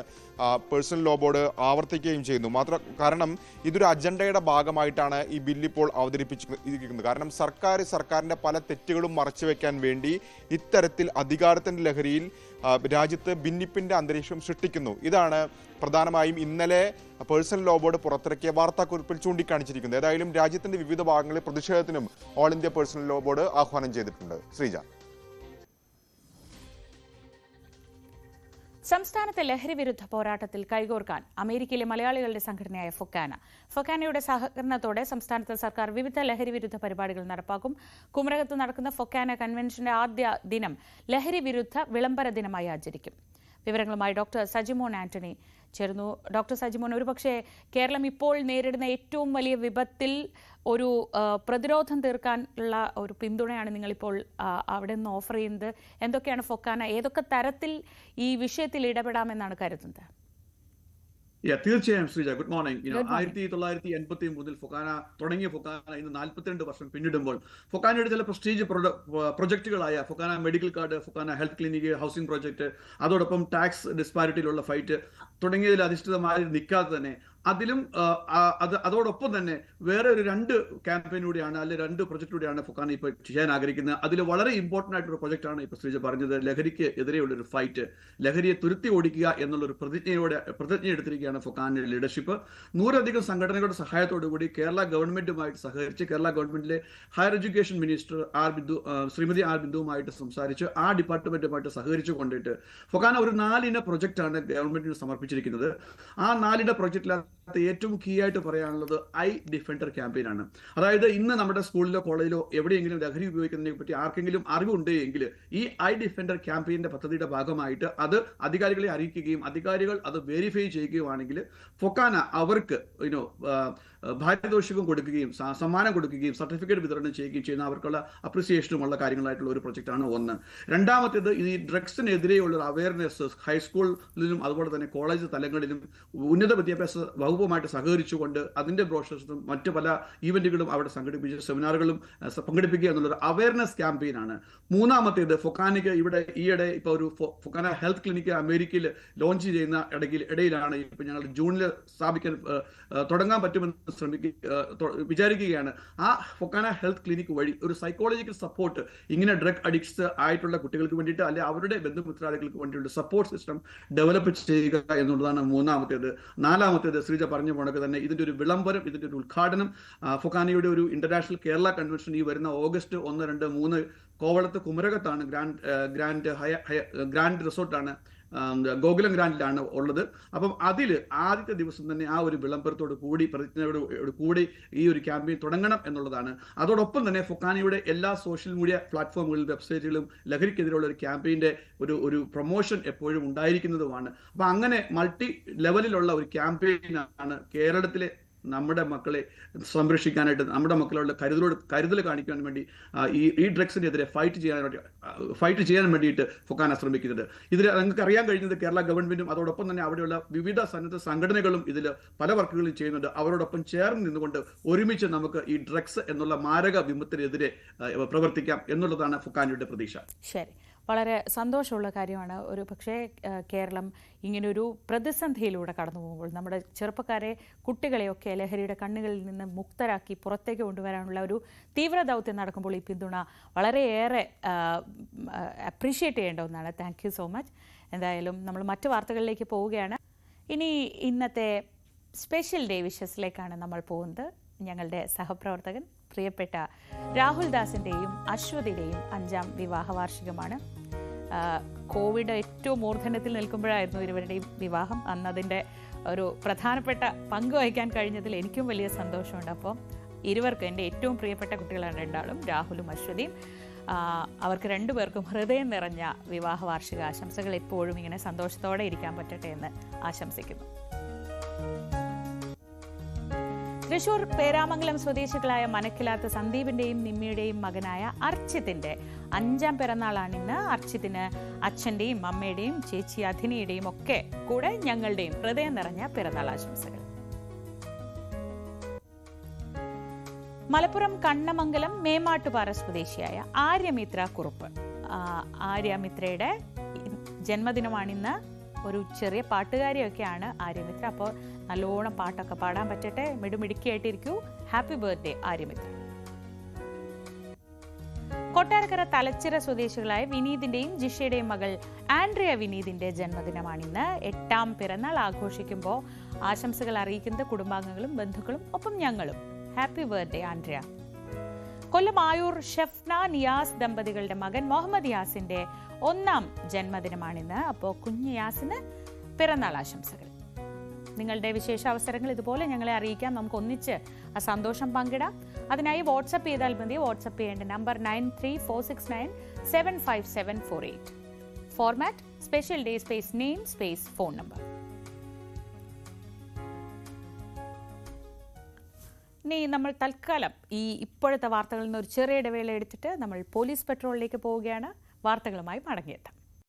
പേഴ്സണൽ ലോ ബോർഡ് ആവർത്തിക്കുകയും ചെയ്യുന്നു. കാരണം ഇതൊരു അജണ്ടയുടെ ഭാഗമായിട്ടാണ് ഈ ബില്ലിപ്പോൾ അവതരിപ്പിച്ചിരിക്കുന്നത്. കാരണം സർക്കാരിൻ്റെ പല തെറ്റുകളും മറച്ചുവെക്കാൻ വേണ്ടി ഇത്തരത്തിൽ അധികാരത്തിൻ്റെ ലഹരിയിൽ രാജ്യത്ത് ഭിന്നിപ്പിൻ്റെ അന്തരീക്ഷം സൃഷ്ടിക്കുന്നു. ഇതാണ് പ്രധാനമായും ഇന്നലെ പേഴ്സണൽ ലോ ബോർഡ് പുറത്തിറക്കിയ വാർത്താക്കുറിപ്പിൽ ചൂണ്ടിക്കാണിച്ചിരിക്കുന്നത്. ഏതായാലും രാജ്യത്തിന്റെ വിവിധ ഭാഗങ്ങളിൽ പ്രതിഷേധത്തിനും all India personal law board ആഹ്വാനം ചെയ്തിട്ടുണ്ട്. ശ്രീജ, സംസ്ഥാനത്തെ ലഹരി വിരുദ്ധ പോരാട്ടത്തിൽ കൈകോർക്കാൻ അമേരിക്കയിലെ മലയാളികളുടെ സംഘടനയായ ഫൊക്കാനയുടെ സഹകരണത്തോടെ സംസ്ഥാനത്ത് സർക്കാർ വിവിധ ലഹരി വിരുദ്ധ പരിപാടികൾ നടപ്പാക്കും. കുമരകത്ത് നടക്കുന്ന ഫൊക്കാന കൺവെൻഷന്റെ ആദ്യ ദിനം ലഹരി വിരുദ്ധ വിളംബര ദിനമായി ആചരിക്കും. വിവരങ്ങളുമായി ഡോക്ടർ സജിമോൻ ആന്റണി ചേർന്നു. ഡോക്ടർ സജിമോൻ, ഒരുപക്ഷെ കേരളം ഇപ്പോൾ നേരിടുന്ന ഏറ്റവും വലിയ വിപത്തിൽ ഒരു പ്രതിരോധം തീർക്കാനുള്ള ഒരു പിന്തുണയാണ് നിങ്ങളിപ്പോൾ അവിടെ നിന്ന് ഓഫർ ചെയ്യുന്നത്. എന്തൊക്കെയാണ് ഫൊക്കാന, ഏതൊക്കെ തരത്തിൽ ഈ വിഷയത്തിൽ ഇടപെടാമെന്നാണ് കരുതുന്നത്? തീർച്ചയായും ശ്രീജ, ഗുഡ് മോർണിംഗ്. 1983 ഫൊക്കാന തുടങ്ങിയ ഫൊക്കാന ഇന്ന് 42 വർഷം പിന്നിടുമ്പോൾ ഫൊക്കാനയുടെ ചില പ്രസ്റ്റീജ് പ്രൊജക്ടുകളായ FOKANA medical card, FOKANA health clinic, housing project, അതോടൊപ്പം ടാക്സ് ഡിസ്പാരിറ്റിയിലുള്ള ഫൈറ്റ് തുടങ്ങിയതിൽ അധിഷ്ഠിതമായി നിൽക്കാതെ തന്നെ അതിലും അതോടൊപ്പം തന്നെ വേറെ ഒരു 2 ക്യാമ്പയിൻ കൂടിയാണ്, അല്ലെങ്കിൽ 2 പ്രൊജക്ട് കൂടിയാണ് ഫൊക്കാന ഇപ്പോൾ ചെയ്യാൻ ആഗ്രഹിക്കുന്നത്. അതിൽ വളരെ ഇമ്പോർട്ടൻ്റ് ആയിട്ടൊരു പ്രൊജക്റ്റാണ് ഇപ്പോൾ ശ്രീജ പറഞ്ഞത്, ലഹരിക്ക് എതിരെയുള്ളൊരു ഫൈറ്റ്, ലഹരിയെ തുരുത്തി ഓടിക്കുക എന്നുള്ളൊരു പ്രതിജ്ഞ എടുത്തിരിക്കുകയാണ് ഫൊക്കാന ലീഡർഷിപ്പ്. 100-അധികം സംഘടനകളുടെ സഹായത്തോടുകൂടി കേരള ഗവൺമെന്റുമായിട്ട് സഹകരിച്ച് കേരള ഗവൺമെന്റിലെ higher education minister Shrimati R ബിന്ദുവുമായിട്ട് സംസാരിച്ച് ആ ഡിപ്പാർട്ട്മെന്റുമായിട്ട് സഹകരിച്ചു കൊണ്ടിട്ട് ഫൊക്കാന ഒരു 4 ഇന പ്രൊജക്റ്റാണ് ഗവൺമെന്റിന് സമർപ്പിച്ചിരിക്കുന്നത്. ആ 4 ഇന പ്രൊജക്റ്റിനകത്ത് ഏറ്റവും കീ ആയിട്ട് പറയാനുള്ളത് ഐ ഡിഫൻഡർ ക്യാമ്പയിൻ ആണ്. അതായത് ഇന്ന് നമ്മുടെ സ്കൂളിലോ കോളേജിലോ എവിടെയെങ്കിലും ലഹരി ഉപയോഗിക്കുന്നതിനെ പറ്റി ആർക്കെങ്കിലും അറിവുണ്ട് എങ്കിൽ ഈ ഐ ഡിഫൻഡർ ക്യാമ്പയിന്റെ പദ്ധതിയുടെ ഭാഗമായിട്ട് അത് അധികാരികളെ അറിയിക്കുകയും അധികാരികൾ അത് വെരിഫൈ ചെയ്യുകയാണെങ്കിൽ ഫൊക്കാന അവർക്ക് ഭാഗ്യദോഷകം കൊടുക്കുകയും സമ്മാനം കൊടുക്കുകയും സർട്ടിഫിക്കറ്റ് വിതരണം ചെയ്യുകയും ചെയ്യുന്ന അവർക്കുള്ള അപ്രിസിയേഷനുമുള്ള കാര്യങ്ങളായിട്ടുള്ള ഒരു പ്രൊജക്റ്റാണ് ഒന്ന്. രണ്ടാമത്തേത് ഈ ഡ്രഗ്സിനെതിരെയുള്ള അവയർനെസ് ഹൈസ്കൂളിലും അതുപോലെ തന്നെ കോളേജ് തലങ്ങളിലും ഉന്നത വിദ്യാഭ്യാസ വകുപ്പുമായിട്ട് സഹകരിച്ചുകൊണ്ട് അതിന്റെ ബ്രോഷേഴ്സും മറ്റു പല ഈവന്റുകളും അവിടെ സംഘടിപ്പിച്ച് സെമിനാറുകളും പങ്കെടുപ്പിക്കുക എന്നുള്ളൊരു അവയർനെസ് ക്യാമ്പയിനാണ്. മൂന്നാമത്തേത് ഫൊക്കാനയ്ക്ക് ഇവിടെ ഈയിടെ ഇപ്പോൾ ഒരു ഫൊക്കാന ഹെൽത്ത് ക്ലിനിക്ക് അമേരിക്കയിൽ ലോഞ്ച് ചെയ്യുന്ന ഇടയിലാണ് ഇപ്പൊ ഞങ്ങൾ ജൂണിൽ സ്ഥാപിക്കാൻ തുടങ്ങാൻ പറ്റുമെന്ന് വിചാരിക്കുകയാണ്. ആ ഫൊക്കാന ഹെൽത്ത് ക്ലിനിക്ക് വഴി ഒരു സൈക്കോളജിക്കൽ സപ്പോർട്ട് ഇങ്ങനെ ഡ്രഗ് അഡിക്ട്സ് ആയിട്ടുള്ള കുട്ടികൾക്ക് വേണ്ടിയിട്ട് അല്ലെങ്കിൽ അവരുടെ ബന്ധുമിത്രാദികൾക്ക് വേണ്ടിയുള്ള സപ്പോർട്ട് സിസ്റ്റം ഡെവലപ്പ് ചെയ്യുക എന്നുള്ളതാണ് മൂന്നാമത്തേത്. നാലാമത്തേത് ശ്രീജ പറഞ്ഞ പോണക്ക് തന്നെ ഇതിന്റെ ഒരു വിളംബരം, ഇതിന്റെ ഒരു ഉദ്ഘാടനം ഫൊക്കാനയുടെ ഒരു ഇന്റർനാഷണൽ കേരള കൺവെൻഷൻ ഈ വരുന്ന ഓഗസ്റ്റ് 1, 2, 3 കോവളത്ത് കുമരകത്താണ് ഗ്രാൻഡ് റിസോർട്ടാണ്, ഗോകുലം ഗ്രാൻഡിലാണ് ഉള്ളത്. അപ്പം അതിൽ ആദ്യത്തെ ദിവസം തന്നെ ആ ഒരു വിളംബരത്തോട് കൂടി പ്രതിജ്ഞയോട് കൂടി ഈ ഒരു ക്യാമ്പയിൻ തുടങ്ങണം എന്നുള്ളതാണ്. അതോടൊപ്പം തന്നെ ഫൊക്കാനയുടെ എല്ലാ സോഷ്യൽ മീഡിയ പ്ലാറ്റ്ഫോമുകളിലും വെബ്സൈറ്റുകളിലും ലഹരിക്കെതിരെയുള്ള ഒരു ക്യാമ്പയിൻ്റെ ഒരു പ്രൊമോഷൻ എപ്പോഴും ഉണ്ടായിരിക്കുന്നതുമാണ്. അപ്പം അങ്ങനെ മൾട്ടി ലെവലിലുള്ള ഒരു ക്യാമ്പയിനാണ് കേരളത്തിലെ നമ്മുടെ മക്കളെ സംരക്ഷിക്കാനായിട്ട്, നമ്മുടെ മക്കളുടെ കരുതൽ കാണിക്കാൻ വേണ്ടി ഈ ഡ്രഗ്സിനെതിരെ ഫൈറ്റ് ചെയ്യാൻ വേണ്ടിയിട്ട് ഫൊക്കാന ശ്രമിക്കുന്നത്. ഇതിൽ നിങ്ങൾക്ക് അറിയാൻ കഴിഞ്ഞത് കേരള ഗവൺമെന്റും അതോടൊപ്പം തന്നെ അവിടെയുള്ള വിവിധ സന്നദ്ധ സംഘടനകളും ഇതിൽ പല വർക്കുകളും ചെയ്യുന്നുണ്ട്. അവരോടൊപ്പം ചേർന്ന് നിന്നുകൊണ്ട് ഒരുമിച്ച് നമുക്ക് ഈ ഡ്രഗ്സ് എന്നുള്ള മാരക വിപത്തിനെതിരെ പ്രവർത്തിക്കാം എന്നുള്ളതാണ് ഫൊക്കാനയുടെ പ്രതീക്ഷ. ശരി, വളരെ സന്തോഷമുള്ള കാര്യമാണ്. ഒരു പക്ഷേ കേരളം ഇങ്ങനൊരു പ്രതിസന്ധിയിലൂടെ കടന്നു പോകുമ്പോൾ നമ്മുടെ ചെറുപ്പക്കാരെ, കുട്ടികളെയൊക്കെ ലഹരിയുടെ കണ്ണുകളിൽ നിന്ന് മുക്തരാക്കി പുറത്തേക്ക് കൊണ്ടുവരാനുള്ള ഒരു തീവ്ര ദൗത്യം നടക്കുമ്പോൾ ഈ പിന്തുണ വളരെയേറെ അപ്രീഷിയേറ്റ് ചെയ്യേണ്ട ഒന്നാണ്. Thank you so much. എന്തായാലും നമ്മൾ മറ്റു വാർത്തകളിലേക്ക് പോവുകയാണ്. ഇനി ഇന്നത്തെ സ്പെഷ്യൽ ഡേ വിഷസിലേക്കാണ് നമ്മൾ പോകുന്നത്. ഞങ്ങളുടെ സഹപ്രവർത്തകൻ പ്രിയപ്പെട്ട രാഹുൽ ദാസിൻ്റെയും അശ്വതിയുടെയും 5ാം വിവാഹ വാർഷികമാണ്. കോവിഡ് ഏറ്റവും മൂർധന്യത്തിൽ നിൽക്കുമ്പോഴായിരുന്നു ഇരുവരുടെയും വിവാഹം. അന്നതിൻ്റെ ഒരു പ്രധാനപ്പെട്ട പങ്ക് വഹിക്കാൻ കഴിഞ്ഞതിൽ എനിക്കും വലിയ സന്തോഷമുണ്ട്. അപ്പോൾ ഇരുവർക്കും, എൻ്റെ ഏറ്റവും പ്രിയപ്പെട്ട കുട്ടികളാണ് രണ്ടാളും, രാഹുലും അശ്വതിയും. അവർക്ക് രണ്ടുപേർക്കും ഹൃദയം നിറഞ്ഞ വിവാഹ വാർഷിക ആശംസകൾ. എപ്പോഴും ഇങ്ങനെ സന്തോഷത്തോടെ ഇരിക്കാൻ പറ്റട്ടെ എന്ന് ആശംസിക്കുന്നു. തൃശൂർ പേരാമംഗലം സ്വദേശികളായ മനക്കിലാത്ത സന്ദീപിന്റെയും നിമ്മിയുടെയും മകനായ അർച്ചിത്തിന്റെ 5ാം പിറന്നാളാണിന്ന്. അർച്ചിത്തിന് അച്ഛന്റെയും അമ്മയുടെയും ചേച്ചി അധിനിയുടെയും ഒക്കെ കൂടെ ഞങ്ങളുടെയും ഹൃദയം നിറഞ്ഞ പിറന്നാൾ ആശംസകൾ. മലപ്പുറം കണ്ണമംഗലം മേമാട്ടുപാറ സ്വദേശിയായ ആര്യമിത്ര കുറുപ്പ്. ആര്യമിത്രയുടെ ജന്മദിനമാണിന്ന്. ഒരു ചെറിയ പാട്ടുകാരിയൊക്കെയാണ് ആര്യമിത്ര. അപ്പോൾ നല്ലോണം പാട്ടൊക്കെ പാടാൻ പറ്റട്ടെ, മിടുമിടുക്കിയായിട്ടിരിക്കൂ. Happy birthday Aryamithra. കൊട്ടാരക്കര തലച്ചിറ സ്വദേശികളായ വിനീതിന്റെയും ജിഷയുടെയും മകൾ ആൻഡ്രിയ വിനീതിന്റെ ജന്മദിനമാണിന്ന്. 8ാം പിറന്നാൾ ആഘോഷിക്കുമ്പോൾ ആശംസകൾ അറിയിക്കുന്നത് കുടുംബാംഗങ്ങളും ബന്ധുക്കളും ഒപ്പം ഞങ്ങളും. Happy birthday Andrea. Kollam Ayoor Shefna Niyas ദമ്പതികളുടെ മകൻ മുഹമ്മദ് യാസിന്റെ 1ാം ജന്മദിനമാണിന്ന്. അപ്പോൾ കുഞ്ഞ് യാസിന് പിറന്നാൾ ആശംസകൾ. നിങ്ങളുടെ വിശേഷ അവസരങ്ങൾ ഇതുപോലെ ഞങ്ങളെ അറിയിക്കാം. നമുക്ക് ഒന്നിച്ച് ആ സന്തോഷം പങ്കിടാം. അതിനായി വാട്സപ്പ് ചെയ്താൽ മതി. വാട്സപ്പ് ചെയ്യേണ്ട number 9346975748. Format special day space name space phone number. ഇനി നമ്മൾ തൽക്കാലം ഇപ്പോഴത്തെ വാർത്തകളിൽ നിന്ന് ഒരു ചെറിയ ഇടവേള എടുത്തിട്ട് നമ്മൾ പോലീസ് പെട്രോളിലേക്ക് പോവുകയാണ്. വാർത്തകളുമായി മടങ്ങിയെത്താം.